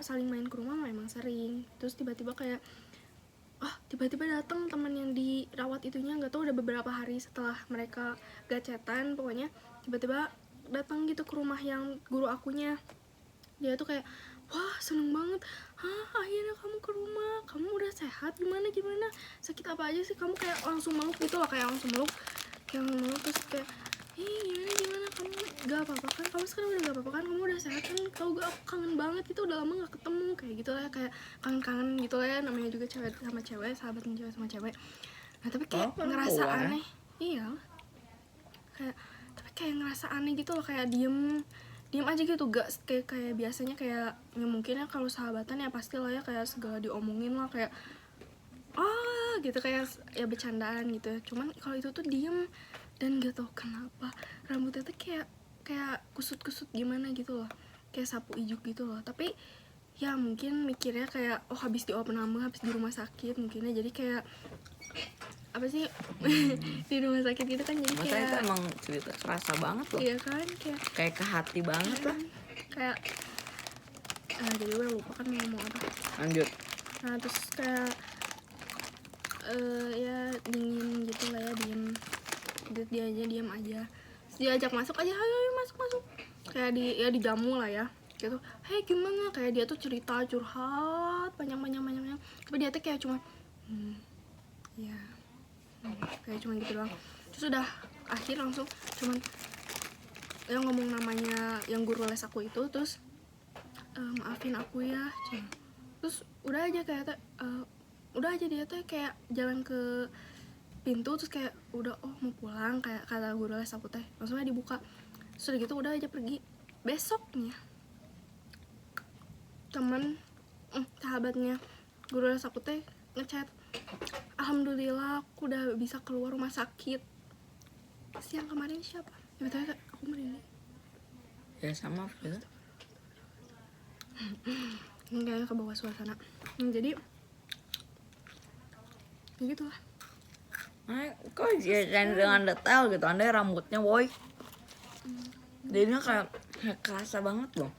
emang sering. Terus tiba-tiba kayak tiba-tiba datang teman yang dirawat itunya, nggak tahu udah beberapa hari setelah mereka gacetan, pokoknya tiba-tiba datang gitu ke rumah yang guru akunya. Dia tuh kayak, wah seneng banget, akhirnya kamu ke rumah, kamu udah sehat, gimana sakit apa aja sih, kamu kayak langsung meluk gitu loh, kayak langsung meluk. Terus kayak, gimana kamu gak apa-apa kan, kamu sekarang udah gak apa-apa kan, kamu udah sehat kan, tau gak aku kangen banget, itu udah lama gak ketemu, kayak gitu lah, kayak kangen gitu lah ya, namanya juga cewek sama cewek, sahabatan cewek sama cewek. Nah tapi kayak ngerasa aneh, iya kayak, tapi kayak ngerasa aneh gitu loh, kayak diem aja gitu, gak kayak biasanya, kayak ya mungkin ya kalau sahabatan ya pasti lah ya, kayak segala diomongin lah, kayak gitu, kayak ya bercandaan gitu ya. Cuman kalau itu tuh diem, dan gak tau kenapa rambutnya tuh kayak kusut gimana gitu loh, kayak sapu ijuk gitu loh. Tapi ya mungkin mikirnya kayak habis diopname, habis di rumah sakit mungkinnya, jadi kayak apa sih di rumah sakit gitu kan, jadi Masa kayak itu emang cerita kerasa banget loh. iya kan, Kayak ke hati banget lah. Kayak jadi gue lupa kan mau ngomong apa. Lanjut. Nah terus kayak ya dingin gitu lah ya, dia aja diem aja. Terus diajak masuk aja, ayo masuk, kayak dijamu lah ya gitu. Hey gimana, kayak dia tuh cerita curhat panjang, tapi dia tuh kayak cuma kayak cuma gitu doang. Terus udah akhir langsung cuman yang ngomong namanya yang guru les aku itu, terus maafin aku ya, terus udah aja kayak dia tuh kayak jalan ke pintu, terus kayak udah mau pulang, kayak kata guru les aku teh langsungnya dibuka, terus udah gitu udah aja pergi. Besoknya sahabatnya guru les aku teh ngechat, alhamdulillah aku udah bisa keluar rumah sakit. Siang kemarin siapa ya, betul aku merinding Ya sama gitu. Kayaknya ke bawah suasana. Jadi ya gitu lah. Kok ceritain dengan detail gitu, Anda rambutnya boy. Jadinya kayak kerasa banget loh.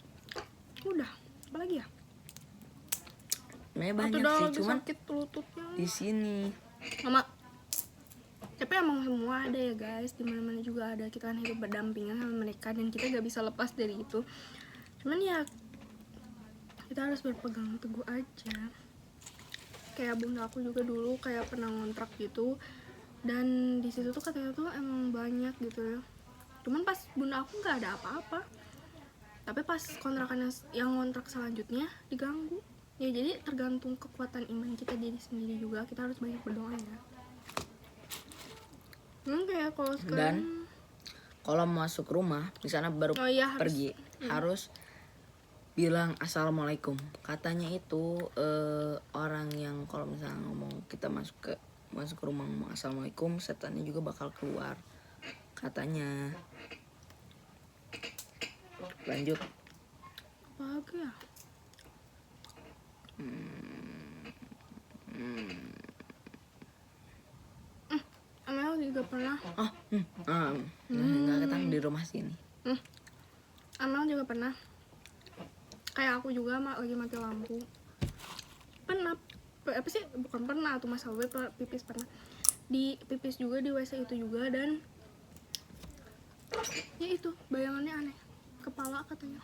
Udah, apa lagi ya? Sebenarnya banyak sih, cuman sakit lututnya di sini. Mama. Tapi emang semua ada ya guys, dimana-mana juga ada. Kita kan hidup berdampingan sama mereka, dan kita gak bisa lepas dari itu. Cuman ya kita harus berpegang teguh aja. Kayak bunda aku juga dulu kayak pernah ngontrak gitu, dan di situ tuh katanya tuh emang banyak gitu ya. Cuman pas bunda aku nggak ada apa-apa, tapi pas kontrakan yang ngontrak selanjutnya diganggu. Ya jadi tergantung kekuatan iman kita diri sendiri juga, kita harus banyak berdoa ya. Kayak kalau sekarang, Dan kalau masuk rumah di sana baru pergi harus bilang assalamualaikum. Katanya itu orang yang kalau misalnya ngomong kita masuk ke rumah ngomong assalamualaikum, setannya juga bakal keluar katanya. Lanjut. apa lagi ya? Amel juga pernah. Nggak ketang di rumah sini. Amel juga pernah kayak aku juga lagi mati lampu. Pernah apa sih, bukan pernah tuh masalah gue pipis, pernah di pipis juga di WC itu juga, dan ya itu bayangannya aneh, kepala katanya.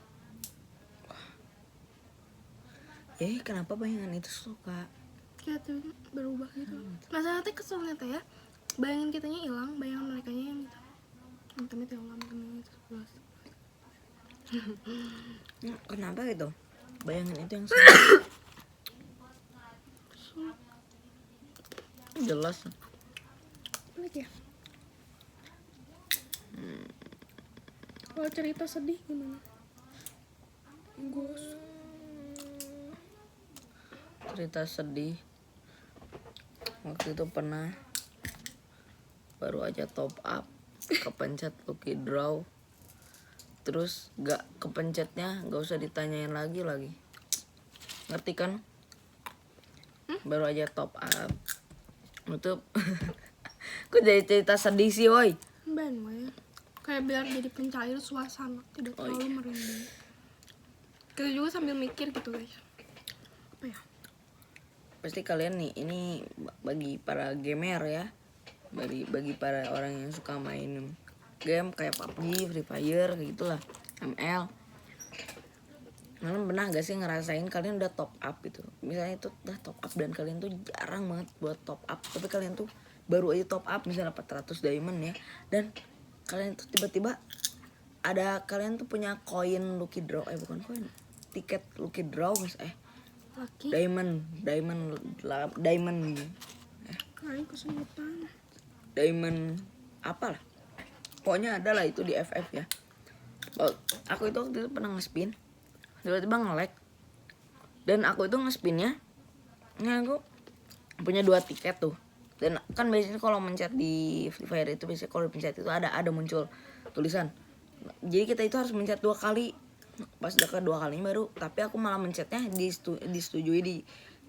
Kenapa bayangan itu suka Kayak tuh berubah gitu. Masalahnya keselnya teh ya, bayangan kitanya hilang, bayangan mereka yang gitu. Amit-amit ya Allah, amit-amit itu 11. Kenapa gitu bayangan itu yang suka? Jelas. Apa lagi ya? Kalau cerita sedih gimana? Gos. Cerita sedih, waktu itu pernah baru aja top up, kepencet lucky draw, terus gak kepencetnya, gak usah ditanyain lagi, ngerti kan? Baru aja top up itu kok jadi cerita sedih sih woi? Ben, woy. Kayak biar jadi pencair suasana, tidak terlalu merinding. Kita juga sambil mikir gitu guys. Apa ya? Pasti kalian nih, ini bagi para gamer ya, bagi para orang yang suka main game kayak PUBG, Free Fire, kayak gitulah, ML. Kalian pernah gak sih ngerasain kalian udah top up gitu, misalnya itu udah top up dan kalian tuh jarang banget buat top up, tapi kalian tuh baru aja top up misalnya 400 diamond ya, dan kalian tuh tiba-tiba kalian tuh punya koin lucky draw, bukan koin, tiket lucky draw mas, Laki. diamond Kain kesemutan. diamond apalah, pokoknya ada lah itu di FF ya. Aku itu waktu itu pernah nge-spin, tiba-tiba nge-lag, dan aku itu nge-spinnya, aku punya 2 tiket tuh, dan kan biasanya kalau mencet di Free Fire itu biasanya kalau dipencet itu ada muncul tulisan, jadi kita itu harus mencet 2 kali, pas udah ke 2 kalinya baru, tapi aku malah mencetnya disetujui di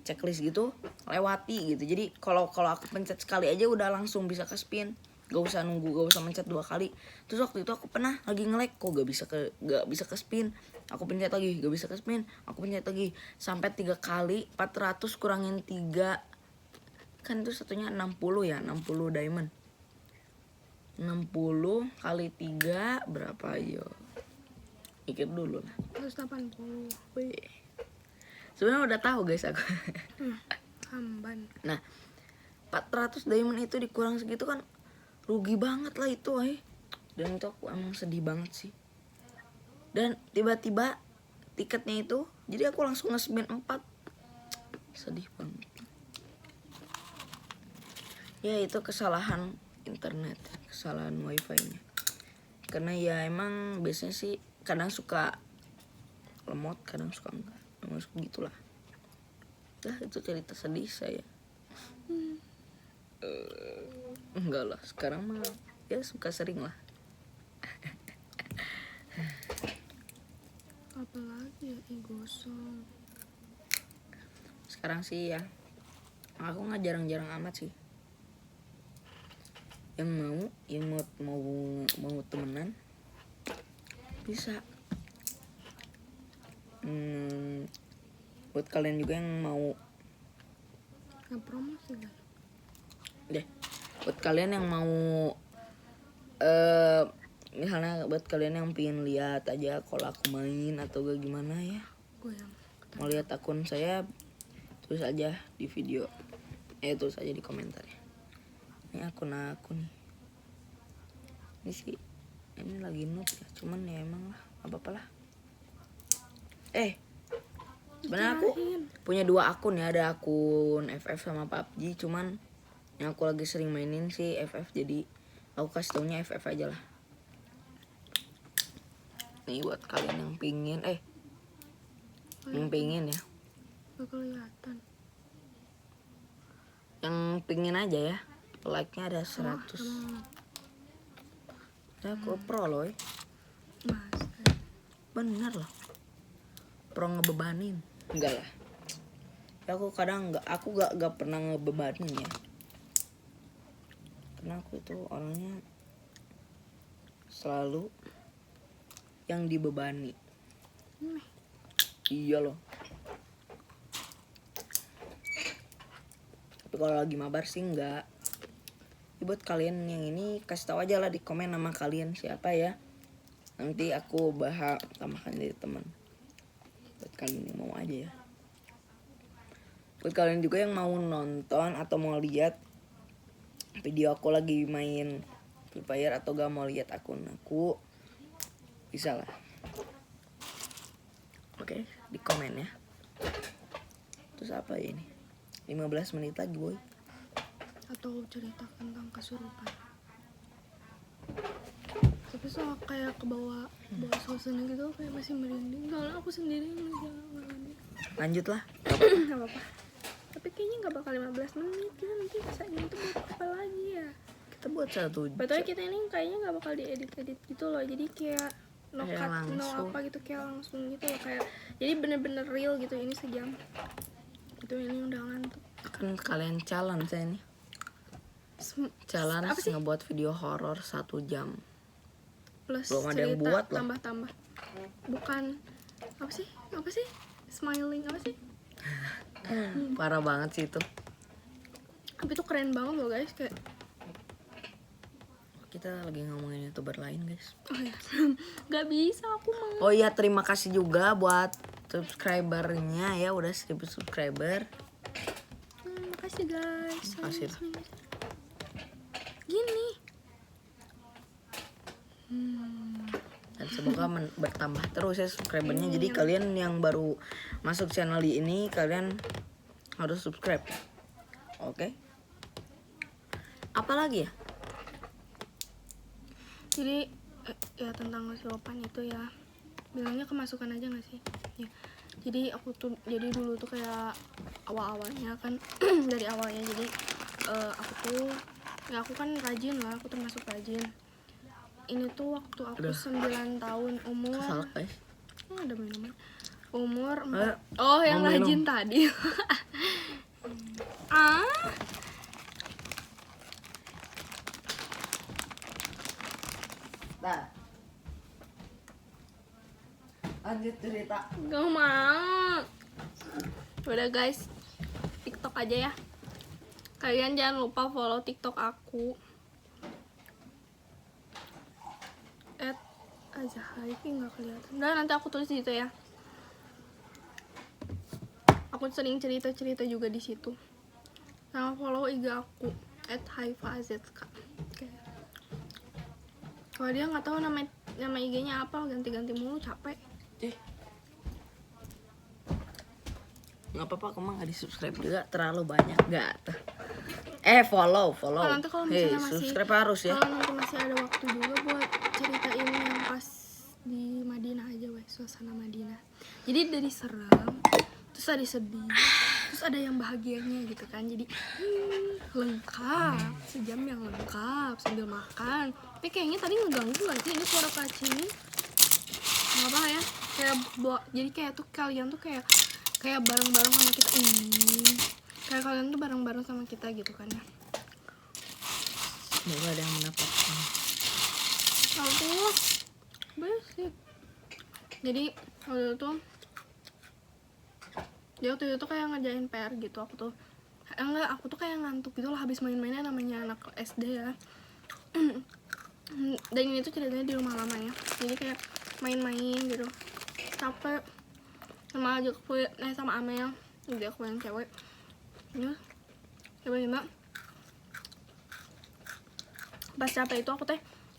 checklist gitu, lewati gitu, jadi kalau aku pencet sekali aja udah langsung bisa ke spin, gak usah nunggu, gak usah mencet 2 kali. Terus waktu itu aku pernah lagi nge-lag, kok gak bisa ke spin, aku pencet lagi gak bisa ke spin, aku pencet lagi sampai 3 kali. 400 kurangin 3 kan itu satunya 60 ya, 60 diamond, 60 kali 3 berapa, ayo pikir dulu lah. 180. Sebenarnya udah tahu guys aku. Hamban. Nah 400 diamond itu dikurang segitu kan rugi banget lah itu, dan itu aku emang sedih banget sih. Dan tiba-tiba tiketnya itu, jadi aku langsung nge-spin 4, sedih banget. Ya itu kesalahan internet, kesalahan wifi-nya, karena ya emang biasanya sih kadang suka lemot, kadang suka enggak, emang gitulah. Itu cerita sedih saya. Enggak lah, sekarang mah ya suka sering lah. Apalagi ya, gosong. Sekarang sih ya aku nggak jarang-jarang amat sih yang mau temenan bisa. Buat kalian juga yang mau Nge-promosi guys. deh, buat kalian yang mau misalnya buat kalian yang pengen lihat aja kalau aku main atau gak gimana ya, Gue yang mau lihat akun saya, tulis aja di video, tulis aja di komentar ya. Ini akun aku nih, ini sih ini lagi noob ya, cuman ya emang lah apa-apa lah. Sebenarnya aku punya 2 akun ya, ada akun FF sama PUBG, cuman yang aku lagi sering mainin sih FF, jadi aku kasih taunya FF aja lah. Nih buat kalian yang pingin ya, gak kelihatan. yang pingin aja ya, like-nya ada 100. Ya aku pro loh, Mas, bener loh, pro ngebebanin. Enggak lah ya, aku kadang aku gak pernah ngebebanin ya, karena aku itu orangnya selalu yang dibebani. Iya loh. Tapi kalau lagi mabar sih enggak. Ya, buat kalian yang ini kasih tahu aja lah di komen nama kalian siapa ya. Nanti aku tambahkan dari teman. Buat kalian yang mau aja ya. Buat kalian juga yang mau nonton atau mau lihat video aku lagi main Free Fire atau gak mau lihat akun aku, bisa lah. Oke, di komen ya. Terus apa ya ini? 15 menit lagi boy. Atau cerita tentang kesurupan. Tapi soal kayak bawa suasana gitu kayak masih merinding. Soalnya aku sendiri yang ngalamin. Lanjut lah. Gak apa-apa. Tapi kayaknya gak bakal 15 menit. Kita nanti bisa itu buat apa lagi ya? Kita buat 1 jam. Betul kita ini kayaknya gak bakal diedit-edit gitu loh. Jadi kayak no Kayak cut, no langsung. apa gitu. Kayak langsung gitu loh. Kayak, jadi bener-bener real gitu. Ini sejam. Itu ini udah ngantuk. Kan kalian challenge saya nih. Challenge Apa sih? ngebuat video horor 1 jam. Plus Belum ada yang cerita buat loh. tambah-tambah. Bukan apa sih? Smiling apa sih? Parah banget sih itu. Tapi itu keren banget loh guys, kayak Kita lagi ngomongin YouTuber lain guys. oh ya. Gak bisa aku mau. Oh iya, terima kasih juga buat subscribernya ya, udah 1000 subscriber. Makasih guys. Makasih. Gini. Dan semoga bertambah terus ya subscribernya. Jadi kalian yang baru masuk channel ini, kalian harus subscribe. Oke. Apa lagi ya? Jadi ya tentang kesurupan itu ya. Bilangnya kemasukan aja gak sih? Ya. Jadi aku tuh dulu tuh kayak awal-awalnya kan dari awalnya jadi aku kan rajin lah, aku termasuk rajin. Ini tuh waktu aku 9 tahun umur. Kesalak guys. Ada minuman. Umur Eh, 4. Oh, yang mau minum. rajin tadi. Ah, Nah. Lanjut cerita. gak mau. Udah guys, TikTok aja ya. Kalian jangan lupa follow TikTok aku. @azahari nggak kelihatan. Udah nanti aku tulis di situ ya. Aku sering cerita-cerita juga di situ. Sama follow IG aku @haifazk. Oke. Kalau dia nggak tahu nama IG-nya apa, ganti-ganti mulu, capek. Nggak apa-apa, kamu nggak di subscribe juga terlalu banyak nggak tuh. Follow. Oh, nanti kalau Hei, misalnya masih subscribe harus ya. Kalau nanti masih ada waktu juga buat ceritain yang pas di Madinah aja weh, suasana Madinah. Jadi dari seram, terus ada sedih, terus ada yang bahagianya gitu kan. Jadi lengkap, sejam yang lengkap sambil makan. Tapi kayaknya tadi ngeganggu gak sih ini suara kaci ini? Nggak apa ya? Kayak jadi kayak tuh kalian tuh kayak bareng-bareng sama kita. Kayak kalian tuh bareng-bareng sama kita gitu kan ya. Semoga ada yang mendapatkan. Aduh, basic. Jadi waktu itu kayak ngerjain PR gitu. Aku tuh kayak ngantuk gitu lah habis main-mainnya, namanya anak SD ya. Dan ini tuh ceritanya di rumah lama ya. Jadi kayak main-main gitu, capek sama sama Amel, jadi aku yang cewek. Terus tiba-tiba pas capek itu aku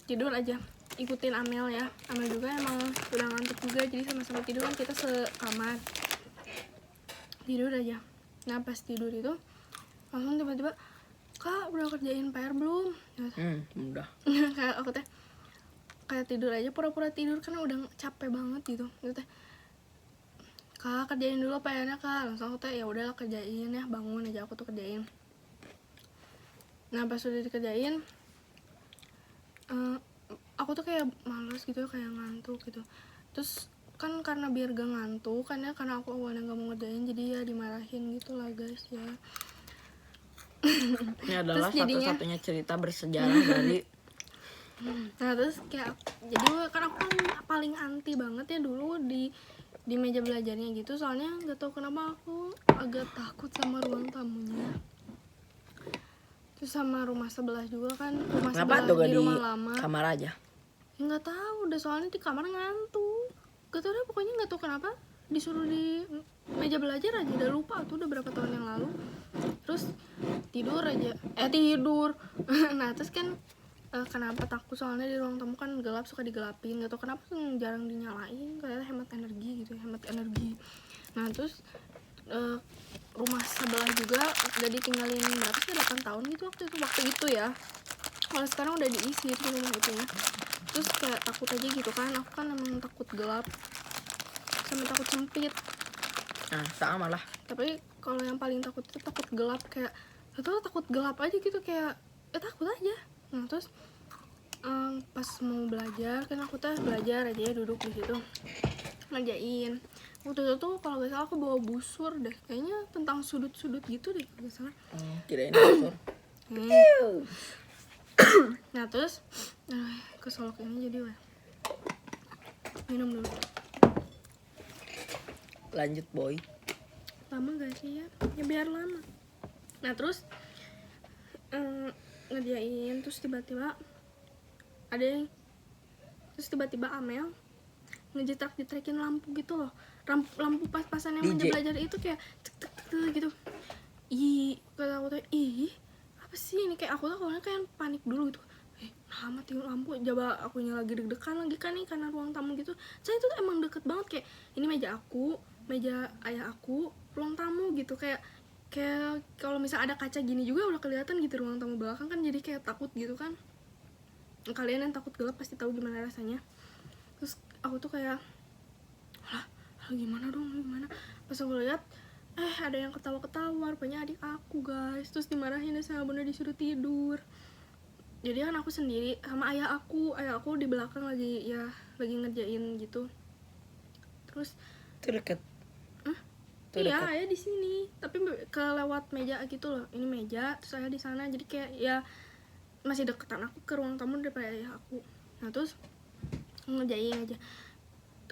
tidur aja, ikutin Amel ya. Amel juga emang udah ngantuk juga, jadi sama-sama tidur kan, kita sekamar, tidur aja. Nah pas tidur itu langsung tiba-tiba, "Kak, udah kerjain PR belum?" Udah. Kayak aku kayak tidur aja, pura-pura tidur karena udah capek banget gitu. "Kak, kerjain dulu PR-nya Kak." Langsung aku ya udahlah kerjain ya, bangun aja aku tuh kerjain. Nah pas udah dikerjain, aku tuh kayak malas gitu, kayak ngantuk gitu. Terus kan karena biar gak ngantuk kan ya, karena aku awalnya gak mau ngerjain, jadi ya dimarahin gitu lah guys ya. Ini adalah Terus jadinya- satu-satunya cerita bersejarah dari Nah terus kayak jadi kan aku kan paling anti banget ya dulu di di meja belajarnya gitu, soalnya nggak tahu kenapa aku agak takut sama ruang tamunya. Terus sama rumah sebelah juga kan, rumah Kenapa sebelah tuh gak di di rumah lama. kamar aja? Ya nggak tahu udah, soalnya di kamar ngantuk. Gak tau deh, pokoknya nggak tahu kenapa disuruh di meja belajar aja, udah lupa tuh udah berapa tahun yang lalu. Terus tidur aja, tidur. Nah terus kan kenapa takut, soalnya di ruang tamu kan gelap, suka digelapin, nggak tahu kenapa tuh jarang dinyalain, kayak hemat energi gitu, hemat energi. Nah terus rumah sebelah juga udah ditinggalin berapa sih, 8 tahun gitu waktu itu ya. Kalau sekarang udah diisi di rumah itu ya. Terus kayak takut aja gitu kan, aku kan emang takut gelap sama takut sempit. Nah sama lah. Tapi kalau yang paling takut itu takut gelap, kayak takut gelap aja gitu, kayak takut aja. Nah terus pas mau belajar kan aku tuh belajar aja ya, duduk di situ ngerjain. Waktu itu tuh kalau gak salah aku bawa busur deh, kayaknya tentang sudut-sudut gitu deh kalau gak salah. Kirain busur. Nah terus kesolok ini jadi wah, minum dulu. Lanjut boy. Lama gak sih ya? Ya biar lama. Nah terus ngerjain, terus tiba-tiba ada yang, terus tiba-tiba Amel ngejetrak-jetrekin lampu gitu loh, lampu pas-pasan yang meja DJ. belajar itu kayak tek tek tek gitu. Kata aku tuh apa sih ini, kayak aku tuh awalnya kayak panik dulu gitu. Nah mati lampu, coba akunya lagi deg-degan lagi kan nih karena ruang tamu gitu. Saya itu tuh emang deket banget, kayak ini meja aku, meja ayah aku, ruang tamu gitu, kayak kalau misal ada kaca gini juga udah kelihatan gitu ruang tamu belakang kan, jadi kayak takut gitu kan. Kalian yang takut gelap pasti tahu gimana rasanya. Terus aku tuh kayak gimana dong, gimana. Pas aku lihat ada yang ketawa-ketawa, rupanya adik aku guys. Terus dimarahin sama bunda, disuruh tidur. Jadi kan aku sendiri sama ayah aku di belakang lagi ngerjain gitu. Terus Itu deket. iya ayah di sini, tapi kelewat meja gitu loh. Ini meja, terus ayah di sana, jadi kayak ya masih deketan aku ke ruang tamu daripada ayah aku. Nah terus ngerjain aja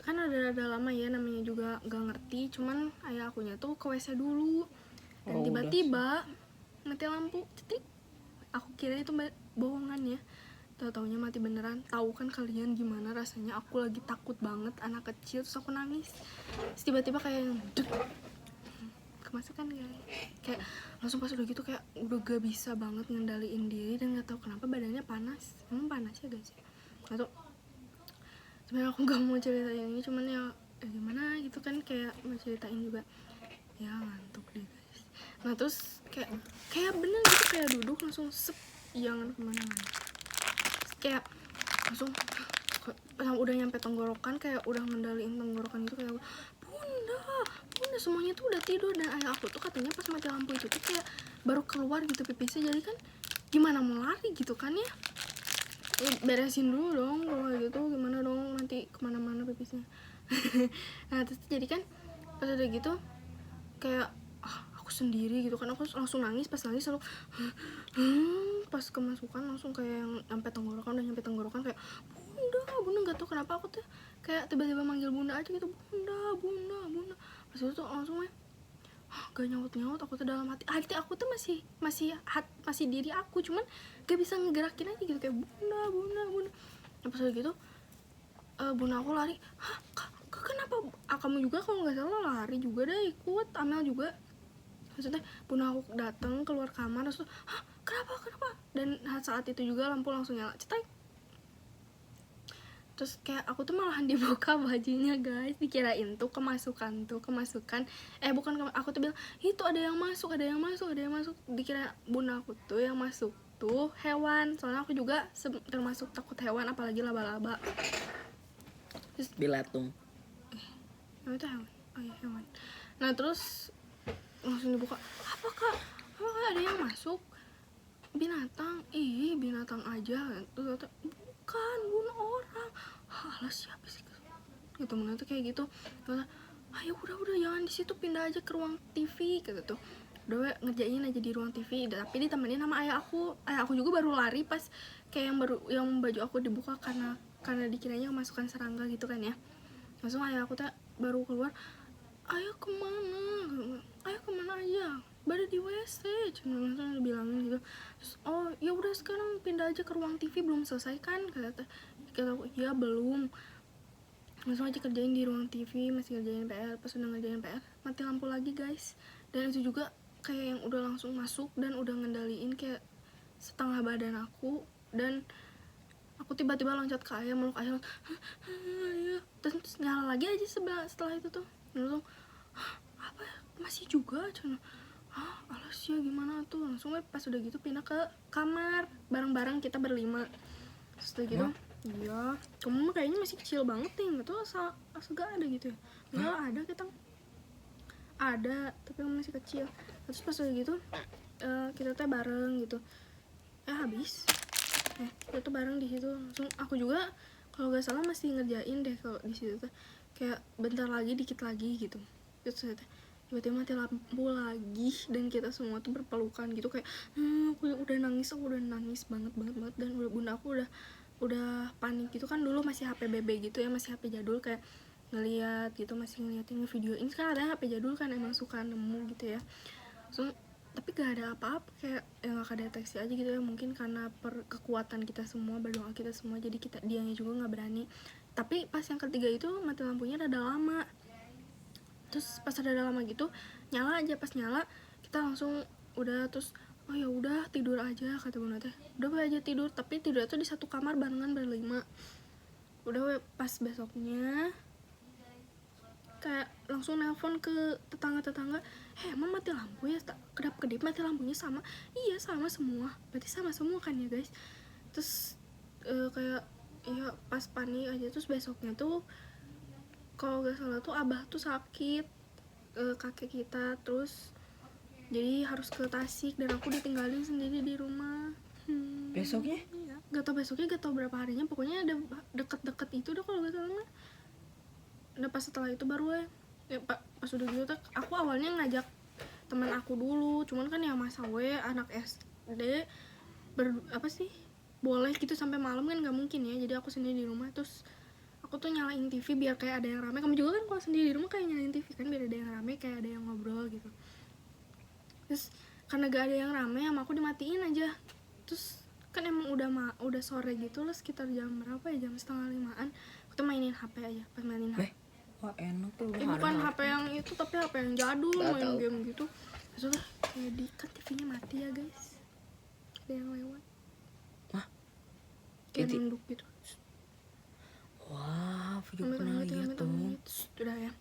kan, ada lama ya, namanya juga gak ngerti. Cuman ayah akunya tuh ke WC dulu, dan tiba-tiba mati lampu, cetik. Aku kira itu bohongan ya, tahu-taunya mati beneran. Tahu kan kalian gimana rasanya, aku lagi takut banget, anak kecil, terus aku nangis. Terus tiba-tiba kayak dek, kemasukan guys, kayak langsung pas udah gitu kayak udah gak bisa banget ngendaliin diri, dan gak tahu kenapa badannya panas. Emang panas ya guys ya, atau sebenarnya aku gak mau ceritain ini, cuman ya gimana gitu kan, kayak mau ceritain juga ya, ngantuk deh guys. Nah terus kayak bener gitu, kayak duduk langsung jangan kemana-mana, kayak langsung udah nyampe tenggorokan, kayak udah ngendaliin tenggorokan gitu, kayak bunda semuanya tuh udah tidur. Dan ayah aku tuh katanya pas mati lampu itu tuh kayak baru keluar gitu pipisnya, jadi kan gimana mau lari gitu kan ya, beresin dulu dong kalau gitu, gimana dong nanti kemana-mana pipisnya. Nah terus jadi kan pas udah gitu kayak aku sendiri gitu kan, aku langsung nangis. Pas nangis lalu pas kemasukan langsung kayak yang sampai tenggorokan, udah nyampe tenggorokan, kayak bunda nggak tahu kenapa aku tuh kayak tiba-tiba manggil bunda aja gitu, bunda. Pas itu tuh langsung gak nyaut aku tuh dalam hati aku tuh masih diri aku, cuman gak bisa ngegerakin aja gitu, kayak bunda. Nah, pas gitu bunda aku lari, kenapa? Kamu juga kalau nggak salah lari juga deh, ikut Amel juga. Maksudnya bunda aku datang keluar kamar, terus kenapa? Dan saat itu juga lampu langsung nyala, cetek. Terus kayak aku tuh malahan dibuka bajunya guys, dikirain tuh kemasukan. Bukan, aku tuh bilang itu ada yang masuk. Dikira bunda aku tuh yang masuk tuh hewan, soalnya aku juga termasuk takut hewan, apalagi laba-laba. Terus Bilatung. itu hewan. Oh iya hewan. Nah terus langsung dibuka, apakah ada yang masuk? Binatang aja. Terus kata, bukan, bunuh orang. Alah siapa sih gitu, mana tuh kayak gitu. Kata, ayo udah jangan di situ, pindah aja ke ruang TV gitu tuh. Udah ngerjain aja di ruang TV, tapi ditemenin sama ayah aku. Ayah aku juga baru lari pas kayak yang baju aku dibuka karena dikiranya kemasukan serangga gitu kan ya. Langsung ayah aku tuh baru keluar, ayo kemana aja, baru di WC, cuma langsung dibilangin gitu. Terus oh ya udah sekarang pindah aja ke ruang TV, belum selesai kan, kata aku, iya belum. Langsung aja kerjain di ruang TV, masih ngerjain PR. Pas udah ngerjain PR, mati lampu lagi guys. Dan itu juga kayak yang udah langsung masuk dan udah ngendaliin kayak setengah badan aku. Dan aku tiba-tiba loncat ke ayah, meluk ayah, terus nyala lagi aja setelah itu tuh. Langsung apa ya, masih juga cuma alas ya gimana tuh. Langsung pas udah gitu pindah ke kamar bareng-bareng kita berlima. Terus gitu iya, kamu mah kayaknya masih kecil banget nih, nggak tahu asal gak ada gitu ya. Enggak ada, kita ada tapi kamu masih kecil. Terus pas udah gitu kita teh bareng gitu, habis kita tuh bareng di situ. Langsung aku juga kalau nggak salah masih ngerjain deh kalau di situ tuh, kayak bentar lagi dikit lagi gitu. Terus tiba-tiba mati lampu lagi dan kita semua tuh berpelukan gitu kayak aku udah nangis banget. Dan bunda aku udah panik gitu kan. Dulu masih HP BB gitu ya, masih HP jadul, kayak ngeliat gitu, masih ngeliatin video ini kan ada HP jadul kan, emang suka nemu gitu ya. So, tapi gak ada apa-apa, kayak gak kedeteksi aja gitu ya. Mungkin karena kekuatan kita semua, berdoa kita semua, jadi dianya juga gak berani. Tapi pas yang ketiga itu mati lampunya rada lama. Terus pas rada lama gitu nyala aja, pas nyala kita langsung udah, terus oh ya udah tidur aja kata bunda teh. Udah aja tidur, tapi tidur tuh di satu kamar barengan berlima. Udah pas besoknya kayak langsung nelpon ke tetangga, emang mati lampu ya, kedap-kedip mati lampunya sama. Iya sama semua, berarti sama semua kan ya guys. Terus kayak ya pas panik aja. Terus besoknya tuh kalau gak salah tuh abah tuh sakit, kakek kita, terus jadi harus ke Tasik dan aku ditinggalin sendiri di rumah. Besoknya? Iya. Gak tau besoknya, gak tau berapa harinya, pokoknya ada deket-deket itu udah kalau gak salah. Udah pas setelah itu baru ya pas udah gitu aku awalnya ngajak teman aku dulu, cuman kan ya masa anak SD boleh gitu sampai malam kan nggak mungkin ya. Jadi aku sendiri di rumah, terus aku tuh nyalain TV biar kayak ada yang rame. Kamu juga kan kalau sendiri di rumah kayak nyalain TV kan biar ada yang rame, kayak ada yang ngobrol gitu. Terus karena gak ada yang rame, sama aku dimatiin aja. Terus kan emang udah sore gitu lah, sekitar jam berapa ya, jam 4:30-an. Aku tuh mainin HP aja, pas mainin HP. Wah enak tuh. Bukan HP yang itu, tapi HP yang jadul, Gak main tahu. game gitu. Terus udah kayak kan TV-nya mati ya guys, ada yang lewat. Kayak nunduk gitu. Wah, video pernah lihat tuh. Udah ya.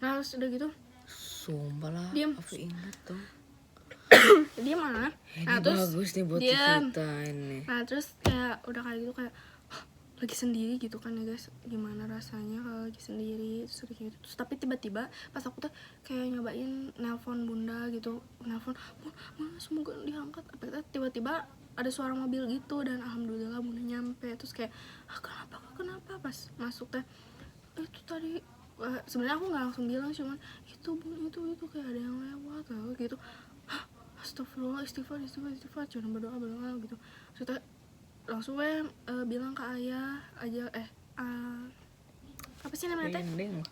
Nah terus udah gitu Sumpah lah, diam. aku ingat tuh. Dia mana? Ini bagus nih buat kita ini. Nah terus kayak udah kayak gitu, kayak lagi sendiri gitu kan ya guys, gimana rasanya kalau lagi sendiri. Terus gitu. Terus tapi tiba-tiba pas aku tuh kayak nyobain nelpon bunda gitu, nelpon semoga diangkat, apa tiba-tiba ada suara mobil gitu, dan alhamdulillah bunda nyampe. Terus kayak kenapa pas masuk teh itu tadi sebenarnya aku nggak langsung bilang, cuman itu bun itu kayak ada yang lewat gitu. Astagfirullah, istighfar, cuma berdoa gitu. Terus langsung bilang ke ayah aja, apa sih namanya teh,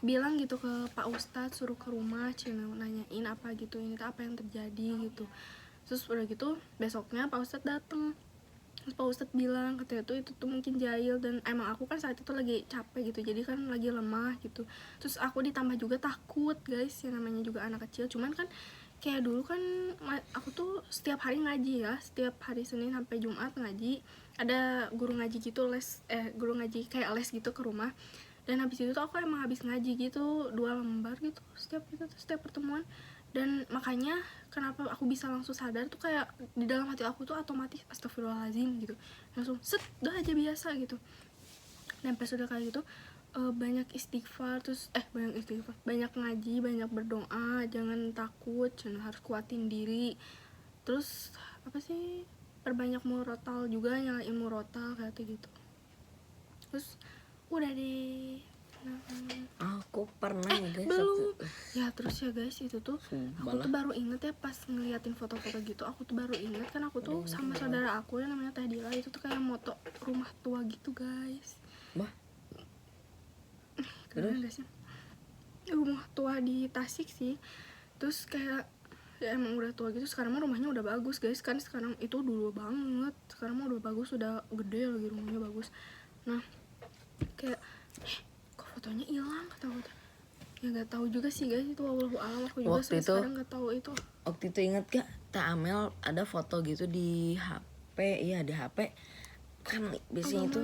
bilang gitu ke Pak Ustadz, suruh ke rumah, nanyain apa gitu, ini apa yang terjadi gitu. Terus udah gitu besoknya Pak Ustadz dateng. Terus Pak Ustadz bilang katanya itu tuh mungkin jahil, dan emang aku kan saat itu lagi capek gitu, jadi kan lagi lemah gitu. Terus aku ditambah juga takut guys, yang namanya juga anak kecil. Cuman kan kayak dulu kan aku tuh setiap hari ngaji ya, setiap hari Senin sampai Jumat ngaji. Ada guru ngaji gitu, guru ngaji kayak les gitu ke rumah. Dan habis itu tuh aku emang habis ngaji gitu 2 lembar gitu setiap pertemuan. Dan makanya kenapa aku bisa langsung sadar tuh, kayak di dalam hati aku tuh otomatis astagfirullahaladzim gitu, langsung udah aja biasa gitu. Dan pas udah kayak gitu banyak istighfar, terus banyak ngaji, banyak berdoa, jangan takut, jangan harus kuatin diri. Terus apa sih, perbanyak murotal juga, nyalain murotal kayak gitu. Terus udah deh. Aku pernah ya guys belum ya. Terus ya guys itu tuh aku tuh baru inget ya, pas ngeliatin foto-foto gitu, aku tuh baru inget kan aku tuh sama saudara aku yang namanya Teh Dila itu tuh kayak moto rumah tua gitu guys. Bah, keren gak sih? rumah tua di Tasik sih. Terus kayak ya emang udah tua gitu. Sekarang mah rumahnya udah bagus guys, kan sekarang itu dulu banget, sekarang mah udah bagus, udah gede lagi, rumahnya bagus. Nah kayak kok fotonya hilang, kata gue. Ya nggak tahu juga sih guys, itu wallahu alam, aku juga Waktu sampai itu- sekarang nggak tahu itu. Waktu itu inget gak Teh Amel ada foto gitu di HP, iya di HP kan biasanya itu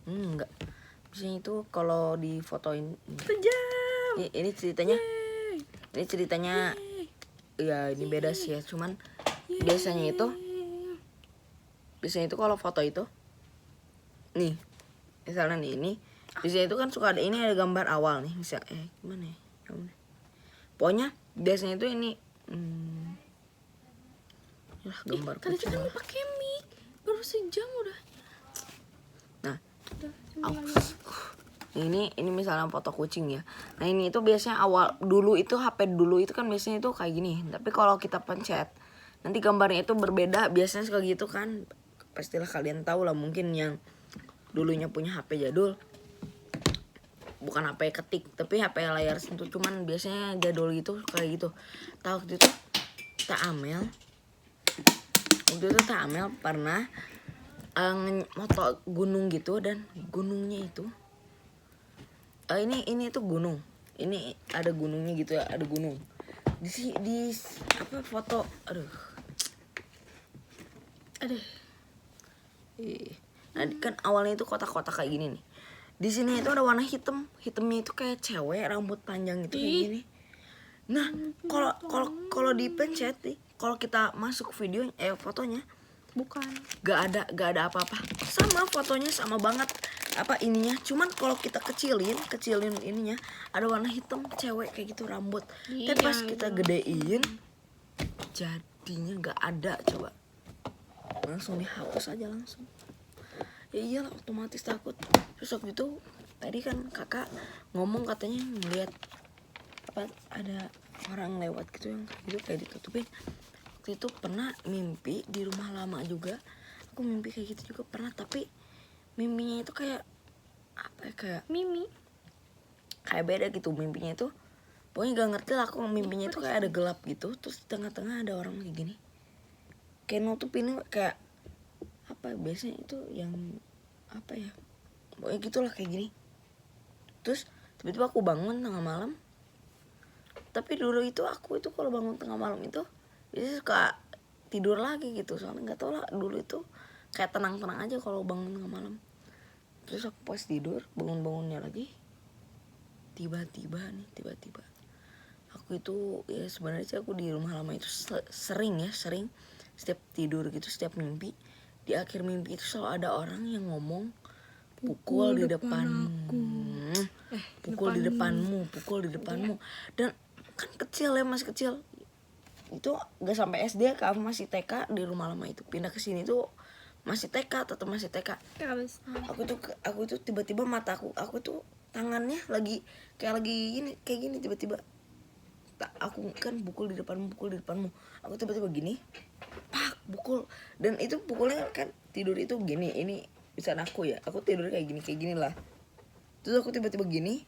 enggak, biasanya itu kalau di fotoin sejam. ini ceritanya ya ini beda sih ya, cuman biasanya itu kalau foto itu nih misalnya nih ini biasanya itu kan suka ada ini, ada gambar awal nih, bisa gimana ya, pokoknya biasanya itu ini lah gambar Tadi kucing kan lah. mau pakai mic, baru sejam udah. Nah Udah, sejam lagi. ini misalnya foto kucing ya. Nah ini itu biasanya awal dulu itu HP dulu itu kan biasanya itu kayak gini. Tapi kalau kita pencet nanti gambarnya itu berbeda. Biasanya suka gitu kan. Pastilah kalian tahu lah, mungkin yang dulunya punya HP jadul, bukan HP ketik tapi HP layar sentuh, cuman biasanya jadul gitu kayak gitu. Tahu waktu itu Teh Amel pernah moto gunung gitu, dan gunungnya itu ini tuh gunung, ini ada gunungnya gitu ya, ada gunung di apa foto, aduh nah kan awalnya itu kotak-kotak kayak gini nih, di sini itu ada warna hitamnya itu kayak cewek rambut panjang gitu kayak gini. Nah kalau dipencet nih, kalau kita masuk video fotonya Bukan. gak ada apa-apa, sama fotonya sama banget apa ininya, cuman kalau kita kecilin ininya ada warna hitam cewek kayak gitu rambut. Iya, Tapi pas kita gedein jadinya gak ada, coba langsung dihapus aja langsung. Ya iyalah otomatis takut. Terus waktu itu tadi kan kakak ngomong katanya ngeliat apa ada orang lewat gitu yang kayak gitu kayak ditutupin. Waktu itu pernah mimpi di rumah lama juga, aku mimpi kayak gitu juga pernah, tapi mimpinya itu kayak apa ya, kayak beda gitu mimpinya itu. Pokoknya gak ngerti lah aku, mimpinya itu kayak ada gelap gitu, terus di tengah-tengah ada orang kayak gini, kayak nutupin kayak apa biasanya itu yang apa ya, pokoknya gitulah kayak gini. Terus tiba-tiba aku bangun tengah malam. Tapi dulu itu aku itu kalau bangun tengah malam itu biasanya suka tidur lagi gitu, soalnya nggak tahu lah dulu itu kayak tenang-tenang aja kalau bangun tengah malam. Terus aku pas tidur bangunnya lagi, tiba-tiba aku itu ya sebenarnya sih aku di rumah lama itu sering setiap tidur gitu, setiap mimpi, di akhir mimpi itu selalu ada orang yang ngomong pukul di depanmu, pukul di depanmu. Dan kan kecil ya, masih kecil itu, gak sampai SD kan, masih TK di rumah lama itu. Pindah ke sini tuh masih TK, tetap masih TK. Aku tuh tiba-tiba mataku, aku tuh tangannya lagi kayak gini tiba-tiba aku kan pukul di depanmu. Aku tiba-tiba gini, pak, pukul. Dan itu pukulnya kan tidur itu gini, ini bisa aku ya, aku tidur kayak gini lah. Terus aku tiba-tiba gini,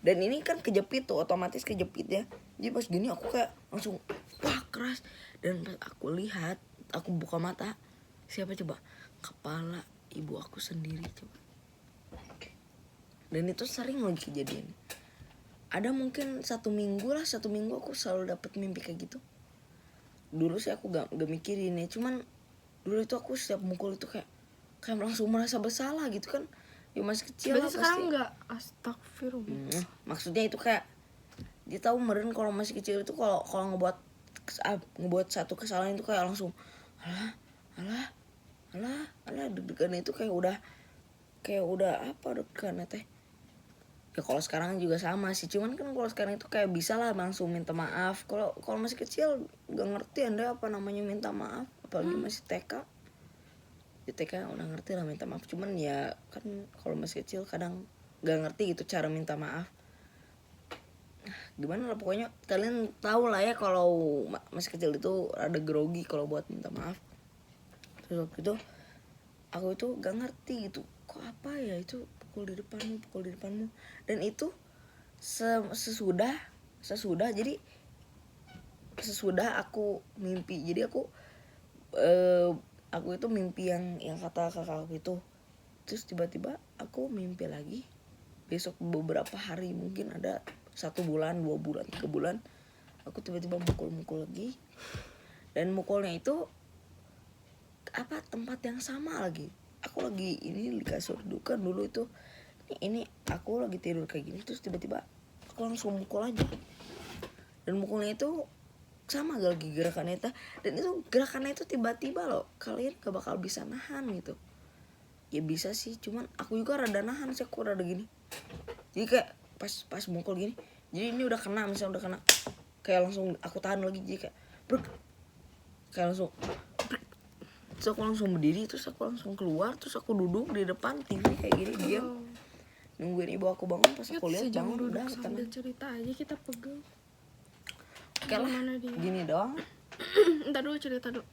dan ini kan kejepit tuh, otomatis kejepit ya. Jadi pas gini aku kayak langsung wah keras. Dan pas aku lihat, aku buka mata, siapa coba? Kepala ibu aku sendiri coba. Dan itu sering lagi kejadian. Ada mungkin 1 minggu aku selalu dapat mimpi kayak gitu. Dulu sih aku gak mikirin ya, cuman dulu itu aku setiap mukul itu kayak langsung merasa bersalah gitu kan. Ya masih kecil lah pasti. Sekarang enggak, astagfirullah. Maksudnya itu kayak dia tahu meren kalau masih kecil itu kalau ngebuat satu kesalahan itu kayak langsung alah deg-degan itu kayak udah apa deg-degan teh. Ya kalau sekarang juga sama sih, cuman kan kalau sekarang itu kayak bisa lah langsung minta maaf. Kalau masih kecil gak ngerti Anda apa namanya minta maaf, apalagi masih TK. Di TK udah ngerti lah minta maaf, cuman ya kan kalau masih kecil kadang gak ngerti gitu cara minta maaf. Gimana lah pokoknya kalian tahu lah ya kalau masih kecil itu ada grogi kalau buat minta maaf. Terus waktu itu aku itu gak ngerti gitu, kok apa ya itu pukul di depanmu. Dan itu sesudah jadi sesudah aku mimpi. Jadi aku itu mimpi yang kata kakak aku itu. Terus tiba-tiba aku mimpi lagi. Besok beberapa hari, mungkin ada 1 bulan, 2 bulan, 3 bulan, aku tiba-tiba mukul lagi. Dan mukulnya itu tempat yang sama lagi. Aku lagi ini di kasur kan dulu itu. Ini aku lagi tidur kayak gini, terus tiba-tiba aku langsung mukul aja. Dan mukulnya itu sama lagi gerakannya itu. Dan itu gerakannya itu tiba-tiba loh. Kalian gak bakal bisa nahan gitu. Ya bisa sih, cuman aku juga rada nahan sih, aku rada gini. Jadi kayak pas mukul gini, jadi ini udah kena, misalnya udah kena, kayak langsung aku tahan lagi, jadi kayak bruk, kayak langsung bruk. Terus aku langsung berdiri, terus aku langsung keluar, terus aku duduk di depan TV kayak gini diam, nungguin ibu aku bangun. Pas aku lihat bangun udah sambil tenang. cerita aja kita pegel. Oke lah, gini doang. Ntar dulu cerita dulu.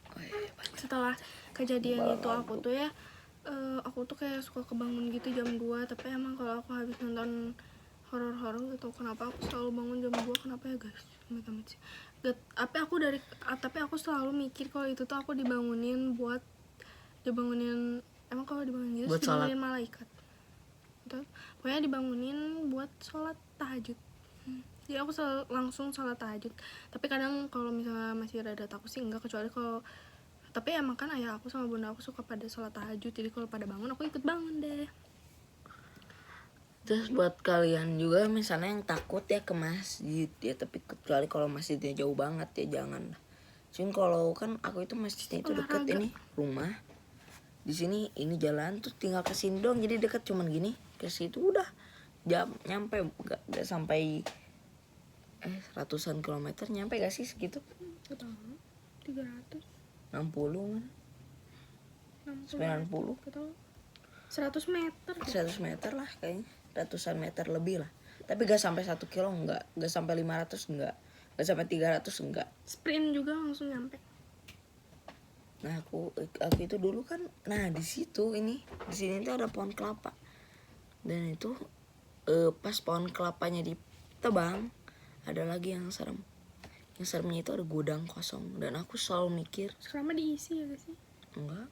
Setelah kejadian itu aku tuh ya, aku tuh kayak suka kebangun gitu jam 2. Tapi emang kalau aku habis nonton horor-horor gitu kenapa aku selalu bangun jam 2, kenapa ya guys? Amit-amit sih. Tapi aku selalu mikir kalau itu tuh aku dibangunin emang kalau dibangunin gitu Buat sholat. dibangunin malaikat. Gitu. Pokoknya dibangunin buat sholat tahajud. Jadi aku langsung sholat tahajud. Tapi kadang kalau misalnya masih rada takut sih enggak, kecuali kalau, tapi emang kan ayah aku sama bunda aku suka pada sholat tahajud, jadi kalau pada bangun aku ikut bangun deh. Terus buat kalian juga misalnya yang takut ya ke masjid ya, tapi kecuali kalau masjidnya jauh banget ya jangan. Cuman kalau kan aku itu masjidnya itu deket ini rumah. Di sini ini jalan tuh tinggal ke sini dong, jadi deket, cuman gini ke situ udah jam nyampe, gak sampai ratusan kilometer, nyampe gak sih segitu? 300 60 mana? 90 100 meter 100 meter lah kayaknya, ratusan meter lebih lah. Tapi gak sampai 1 kilo, gak sampai 500, gak sampai 300, enggak. Sprint juga langsung nyampe. Nah aku itu dulu kan, nah di situ di sini tuh ada pohon kelapa. Dan itu pas pohon kelapanya ditebang, ada lagi yang serem. Yang seremnya itu ada gudang kosong. Dan aku selalu mikir, selama diisi ya guys sih? Enggak.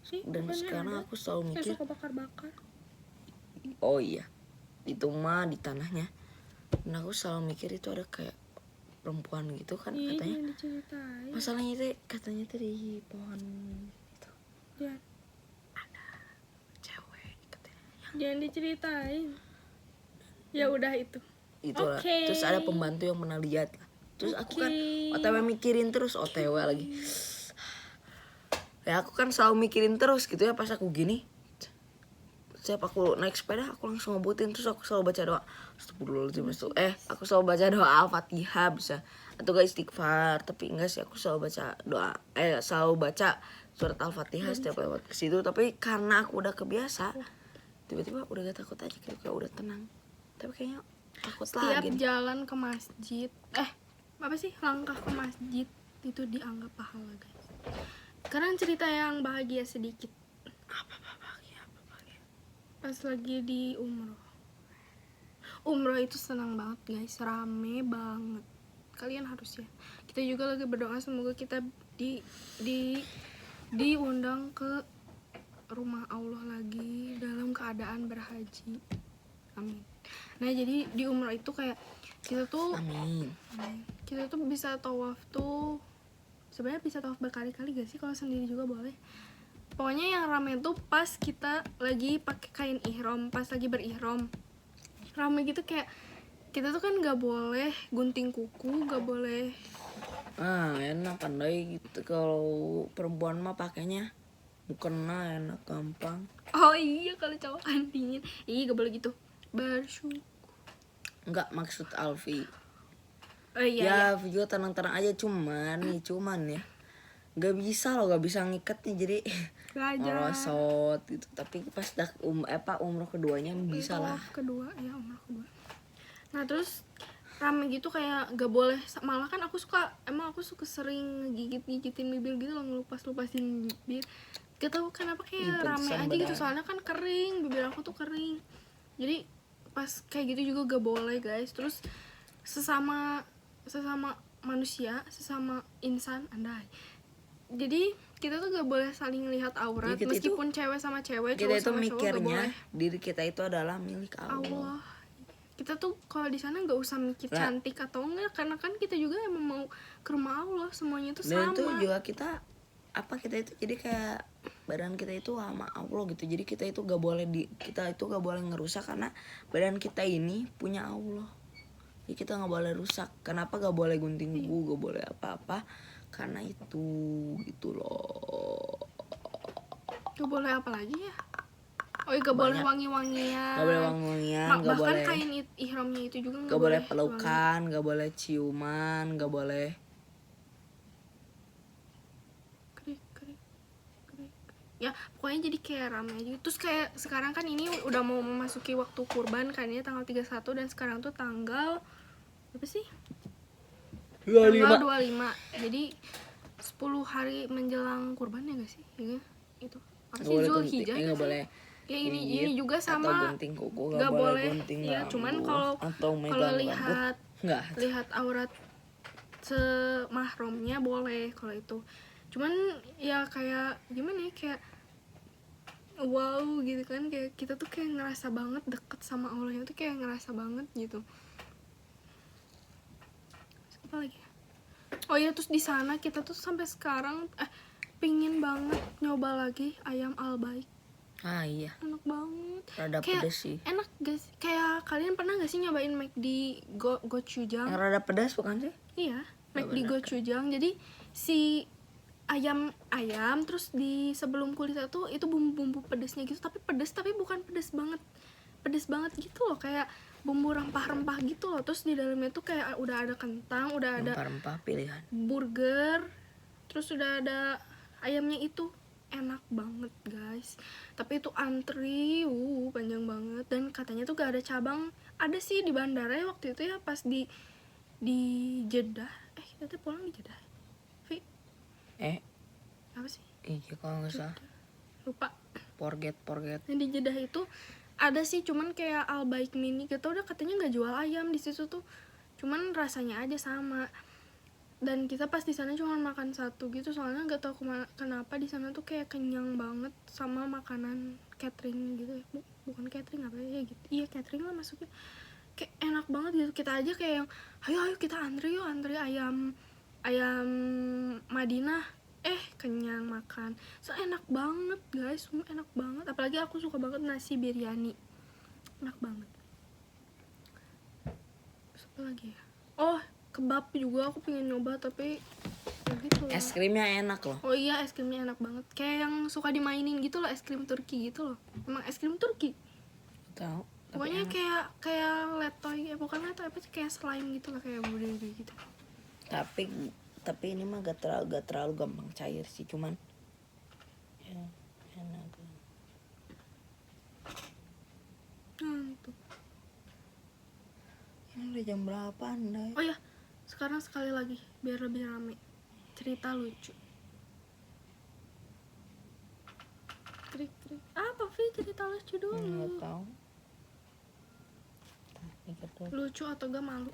Sih, Dan sekarang aku selalu mikir, suka bakar-bakar. oh iya, itu mah di tanahnya. Dan aku selalu mikir itu ada kayak perempuan gitu kan, katanya. Masalahnya itu katanya tuh di pohon itu. Ya. Ada cewek katanya. Jangan diceritain. Ya udah itu. Itulah. Terus ada pembantu yang pernah lihat lah. Terus aku kan OTW mikirin terus, OTW lagi. Ya aku kan selalu mikirin terus gitu ya pas aku gini. Setiap aku naik sepeda aku langsung ngebutin, terus aku selalu baca doa. Aku selalu baca doa Al-Fatihah bisa, atau gak istighfar, tapi enggak sih, aku selalu baca doa selalu baca surat Al-Fatihah setiap lewat ke situ. Tapi karena aku udah kebiasa, tiba-tiba udah gak takut aja, kayak udah tenang. Tapi kayaknya takut setiap lagi. jalan ke masjid, langkah ke masjid itu dianggap pahala guys. Sekarang cerita yang bahagia sedikit. Apa bahagia? Pas lagi di umroh itu senang banget guys, rame banget. Kalian harus ya. Kita juga lagi berdoa semoga kita diundang ke rumah Allah lagi dalam keadaan berhaji. Amin. Nah jadi di umroh itu kayak kita tuh bisa tawaf tuh, sebenarnya bisa tawaf berkali-kali gak sih, kalau sendiri juga boleh. Pokoknya yang rame tuh pas kita lagi pakai kain ihram, pas lagi berihram rame gitu, kayak kita tuh kan nggak boleh gunting kuku, nggak boleh. Enak pandai gitu, kalau perempuan mah pakainya mukena enak gampang. Oh iya, kalau cowok kan dingin. Gak boleh gitu. Bersyukur. Enggak, maksud Alfi. Oh iya. Ya juga tenang-tenang aja, cuman ya gak bisa ngikatnya, jadi ngelosot gitu. Tapi pas umroh keduanya bisa lah. Umroh kedua. Nah terus rame gitu kayak gak boleh, malah kan aku suka sering gigitin bibir gitu loh, ngelupasin bibir. Gak tau kenapa kayak rame aja gitu, soalnya kan kering, bibir aku tuh kering. Jadi pas kayak gitu juga gak boleh guys. Terus sesama manusia, sesama insan, andai, jadi kita tuh gak boleh saling lihat aurat. Jadi kita meskipun cewek sama cewek, kita cowok itu sama cowok, gak mikirnya boleh diri kita itu adalah milik Allah. Allah. Kita tuh kalau di sana nggak usah mikir Nah. cantik atau enggak, karena kan kita juga emang mau ke rumah Allah, semuanya tuh Dan sama. itu juga kita itu jadi kayak badan kita itu sama Allah gitu. Jadi kita itu gak boleh ngerusak karena badan kita ini punya Allah. Jadi kita gak boleh rusak. Kenapa gak boleh gunting kuku, gak boleh apa-apa? Karena itu gitu loh. Gak boleh apa lagi ya? Oh iya, gak boleh wangi-wangian. Gak boleh wangi-wangian, gak bahkan boleh kain ihramnya itu juga gak boleh pelukan, gak boleh ciuman, gak boleh krik. Ya pokoknya jadi kayak rame aja. Terus kayak sekarang kan ini udah mau memasuki waktu kurban kan ya, tanggal 31, dan sekarang tuh tanggal apa sih? Tanggal 25. Jadi 10 hari menjelang kurban ya gak sih? Ya, itu apa sih, Zulhijjah gak sih? boleh Ya ini juga atau sama, gunting kuku, gak boleh gunting ya. rambut, Cuman atau kalau megang rambut, nggak. lihat aurat semahramnya boleh kalau itu. Cuman ya kayak gimana ya, kayak wow gitu kan, kayak kita tuh kayak ngerasa banget deket sama Allahnya tuh, kayak ngerasa banget gitu. Apa lagi? Oh iya, terus di sana kita tuh sampai sekarang pingin banget nyoba lagi ayam Al-Baik. Ah iya, Enak banget. rada Kayak pedas sih. enak gak sih? Kayak kalian pernah gak sih nyobain McD gochujang? Yang rada pedas bukan sih? Iya, Gak McD bener, gochujang. Jadi si ayam terus di sebelum kulitnya tuh itu bumbu-bumbu pedasnya gitu, tapi pedas tapi bukan pedas banget gitu loh, kayak bumbu rempah-rempah gitu loh. Terus di dalamnya tuh kayak udah ada kentang, udah ada Rempah-rempah pilihan. burger, terus udah ada ayamnya itu. Enak banget guys, tapi itu antri panjang banget, dan katanya tuh gak ada cabang. Ada sih di bandara ya waktu itu ya, pas di Jeddah. Kita tuh pulang di Jeddah, Vi, apa sih, Iya kalau nggak salah. lupa. Forget. Yang di Jeddah itu ada sih, cuman kayak Al-Baik mini gitu, udah katanya nggak jual ayam di situ tuh, cuman rasanya aja sama. Dan kita pas di sana cuma makan satu gitu, soalnya nggak tahu kenapa di sana tuh kayak kenyang banget sama makanan catering gitu ya. Bukan catering apa ya gitu, iya catering lah masuknya, kayak enak banget gitu. Kita aja kayak yang ayo kita antri ayam Madinah, kenyang makan. So enak banget guys, semua enak banget. Apalagi aku suka banget nasi biryani, enak banget. Terus apa lagi ya? Oh, kebab juga aku pengen nyoba, tapi ya gitu lah. Es krimnya enak loh. Oh iya, es krimnya enak banget, kayak yang suka dimainin gitu loh, es krim Turki gitu loh. Emang es krim Turki Tahu. pokoknya kayak letoy, bukan letoy, apa sih, kayak slime gitu lah, kayak bude gitu. Tapi ini mah gak terlalu gampang cair sih, cuman ya enak. Tuh. Ini udah jam berapa Anda? Oh ya, sekarang sekali lagi biar lebih rame, cerita lucu. Krik. Apa Vi, cerita lucu dulu. Nggak tahu. Lucu atau gak malu?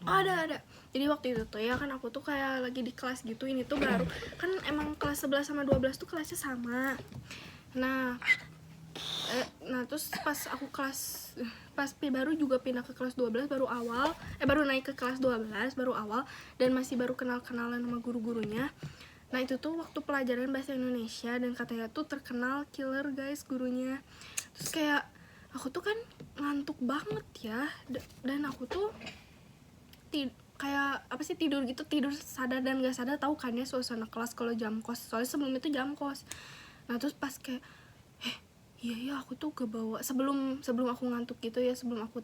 Oh, ada. Jadi waktu itu tuh ya kan, aku tuh kayak lagi di kelas gitu. Ini tuh baru kan, emang kelas 11 sama 12 tuh kelasnya sama. Nah terus pas aku baru juga pindah ke kelas 12, baru naik ke kelas 12 baru awal, dan masih baru kenalan sama guru-gurunya. Nah itu tuh waktu pelajaran bahasa Indonesia, dan katanya tuh terkenal killer guys gurunya. Terus kayak aku tuh kan ngantuk banget ya, dan aku tuh kayak apa sih, tidur sadar dan gak sadar, tahu kan ya suasana kelas kalau jam kos, soalnya sebelum itu jam kos. Nah terus pas kayak iya aku tuh kebawa, sebelum aku ngantuk gitu ya, sebelum aku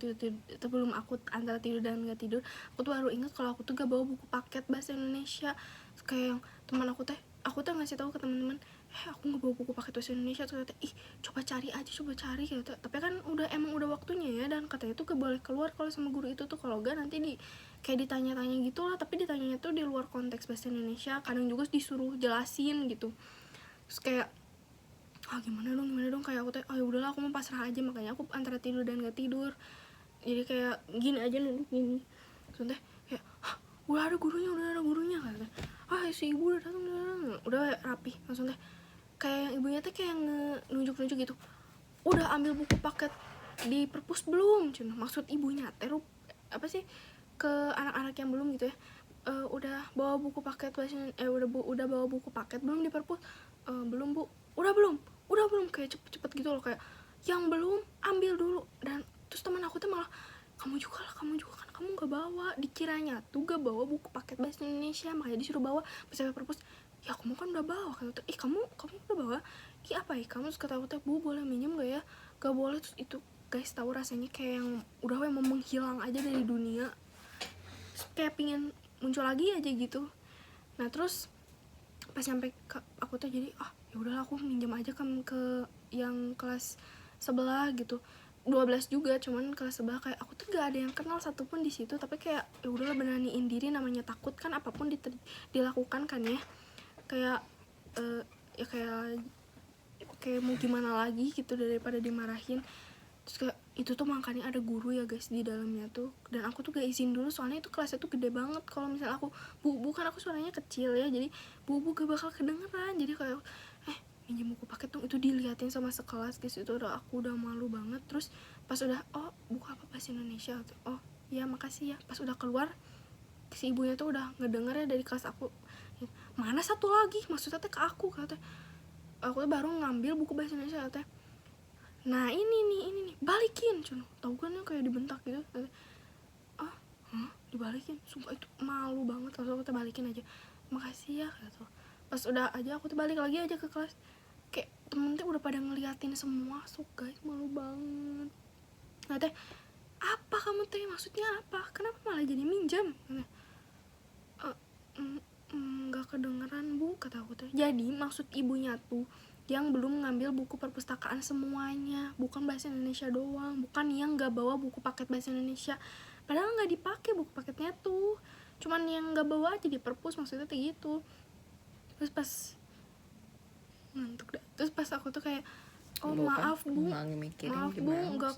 antara tidur dan gak tidur, aku tuh baru ingat kalau aku tuh gak bawa buku paket bahasa Indonesia. Terus kayak yang teman aku tuh ngasih tahu ke teman-teman, aku nggak bawa buku paket bahasa Indonesia. Terus kata, coba cari gitu. Tapi kan emang udah waktunya ya, dan katanya tuh gak boleh keluar kalau sama guru itu tuh, kalau gak nanti kayak ditanya-tanya gitu lah. Tapi ditanyanya tuh di luar konteks bahasa Indonesia, kadang juga disuruh jelasin gitu. Terus kayak gimana dong, kayak aku teh ya udahlah aku mau pasrah aja, makanya aku antara tidur dan gak tidur. Jadi kayak gini aja nunduk gini. Terus teh kayak udah ada gurunya kayak si ibu udah datang, udah rapi langsung teh kayak yang ibunya teh kayak nunjuk gitu, udah ambil buku paket di perpus belum, cina maksud ibunya teh apa sih ke anak-anak yang belum gitu ya. Udah bawa buku paket udah bawa buku paket belum di perpus. Belum bu, udah belum kayak cepet gitu loh, kayak yang belum ambil dulu. Dan terus teman aku tuh malah kamu juga kan kamu gak bawa, dikiranya tuh gak bawa buku paket bahasa Indonesia, makanya disuruh bawa sampai perpus. Ya kamu kan udah bawa kan, kamu udah bawa, apa ya kamu. Terus kata aku teh, bu boleh minjem gak ya, gak boleh. Terus itu guys tahu rasanya kayak yang udah mau menghilang aja dari dunia, terus kayak pingin muncul lagi aja gitu. Nah terus pas sampai aku tuh jadi ya udahlah aku minjem aja kan ke yang kelas sebelah gitu, 12 juga, cuman kelas sebelah. Kayak aku tuh gak ada yang kenal satupun di situ, tapi kayak ya udahlah beraniin diri, namanya takut kan apapun dilakukan kan ya. Kayak ya kayak mau gimana lagi gitu daripada dimarahin. Terus kayak itu tuh makanya ada guru ya guys di dalamnya tuh, dan aku tuh gak izin dulu soalnya itu kelasnya tuh gede banget. Kalau misalnya aku bukan aku suaranya kecil ya, jadi gak bakal kedengeran. Jadi kayak minjem buku paket dong, itu diliatin sama sekelas guys. Itu aku udah malu banget. Terus pas udah buku apa bahasa Indonesia tuh, ya makasih ya. Pas udah keluar si ibunya tuh udah ngedenger ya dari kelas aku, mana satu lagi, maksudnya teh ke aku, kata aku tuh baru ngambil buku bahasa Indonesia teh. Nah ini nih balikin, cuman tau kan yang kayak dibentak gitu. Dibalikin, sumpah itu malu banget. Langsung aku tuh balikin aja, makasih ya gitu. Pas udah aja aku tuh balik lagi aja ke kelas, kayak temen tuh udah pada ngeliatin semua. So guys malu banget. Nah teh, apa kamu teh, maksudnya apa, kenapa malah jadi minjam? Nggak kedengeran bu, kata aku tuh. Jadi maksud ibunya tuh yang belum ngambil buku perpustakaan semuanya, bukan bahasa Indonesia doang, bukan yang nggak bawa buku paket bahasa Indonesia. Padahal nggak dipakai buku paketnya tuh, cuman yang nggak bawa aja di perpus, maksudnya kayak gitu. Terus pas ngantuk dah, terus pas aku tuh kayak maaf bu, nggak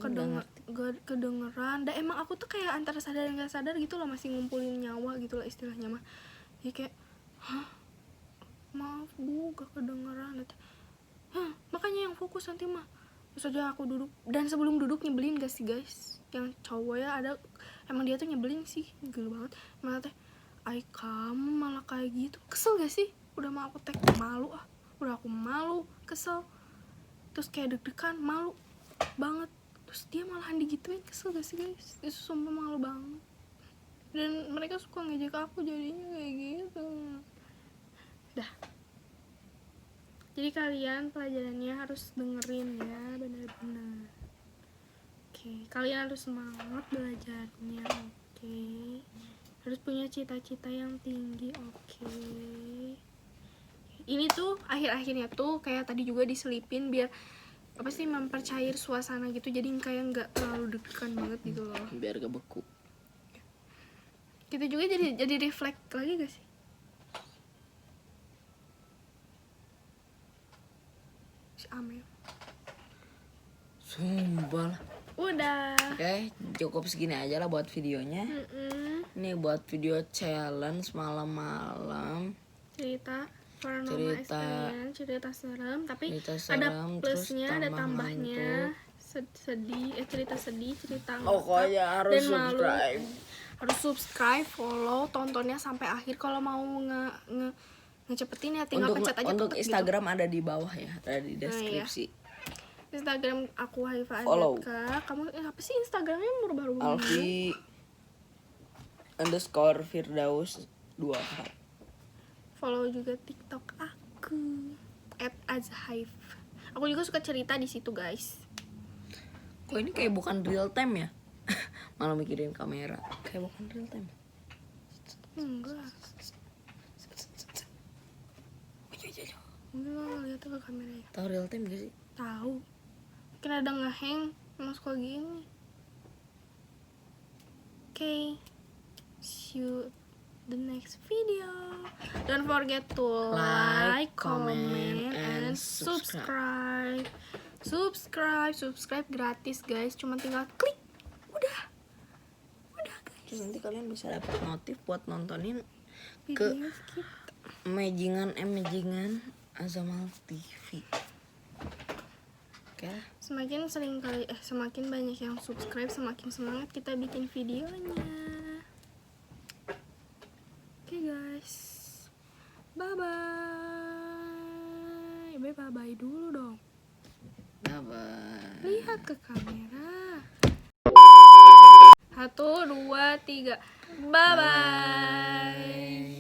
kedengeran. Dan emang aku tuh kayak antara sadar dan nggak sadar gitu loh, masih ngumpulin nyawa gitu lah istilahnya mah. Jadi kayak maaf bu gak kedengeran. Makanya yang fokus nanti mah. Terus aja aku duduk, dan sebelum duduk nyebelin gak sih guys, yang cowok ya ada, emang dia tuh nyebelin sih, gila banget. Malah teh kamu malah kayak gitu, kesel gak sih? Udah mau aku teh malu, udah aku malu, kesel, terus kayak deg-degan, malu banget. Terus dia malahan digituin, kesel gak sih guys? Itu sumpah malu banget. Dan mereka suka ngejek aku jadinya kayak gitu. Dah. Jadi kalian pelajarannya harus dengerin ya, benar-benar. Oke, kalian harus semangat belajarnya. Oke, harus punya cita-cita yang tinggi. Oke. Ini tuh akhir-akhirnya tuh kayak tadi juga diselipin biar apa sih, mempercair suasana gitu, jadi kayak nggak terlalu deg-degan banget gitu loh, biar gak beku. Kita juga jadi reflect lagi gak sih? Si Amel Sumpah lah. udah. Oke, cukup segini aja lah buat videonya. Ini buat video challenge malam-malam, Cerita paranormal experience, cerita serem, tapi ada plusnya, ada tambahnya. Sedih, cerita sedih, cerita pokoknya harus dan malu. subscribe. Harus subscribe, follow, tontonnya sampai akhir. Kalau mau ngecepetin ya tinggal pencet aja. Untuk gitu. Instagram ada di bawah ya, ada di deskripsi. Instagram aku Haifa Follow. Azadka. Kamu apa sih Instagramnya baru-baru Alfi _Firdaus 24. Follow juga TikTok aku @azhaif. Aku juga suka cerita di situ guys. Kok ini kayak bukan real time ya? Malah mikirin kamera, kayak bukan real time. Enggak lihat ke kamera ya. Tahu real time gak sih? Tahu. Mungkin ada ngehang emang suka gini. Okay, see you the next video. Don't forget to Like, like, comment, comment, and and subscribe gratis guys, cuma tinggal klik, udah guys. Terus nanti kalian bisa dapat notif buat nontonin ke Video kita. Amazing Azamal TV. Oke. Semakin banyak yang subscribe, semakin semangat kita bikin videonya. Oke guys, bye bye dulu dong. Bye bye. Lihat ke kamera. 1, 2, 3. Bye bye.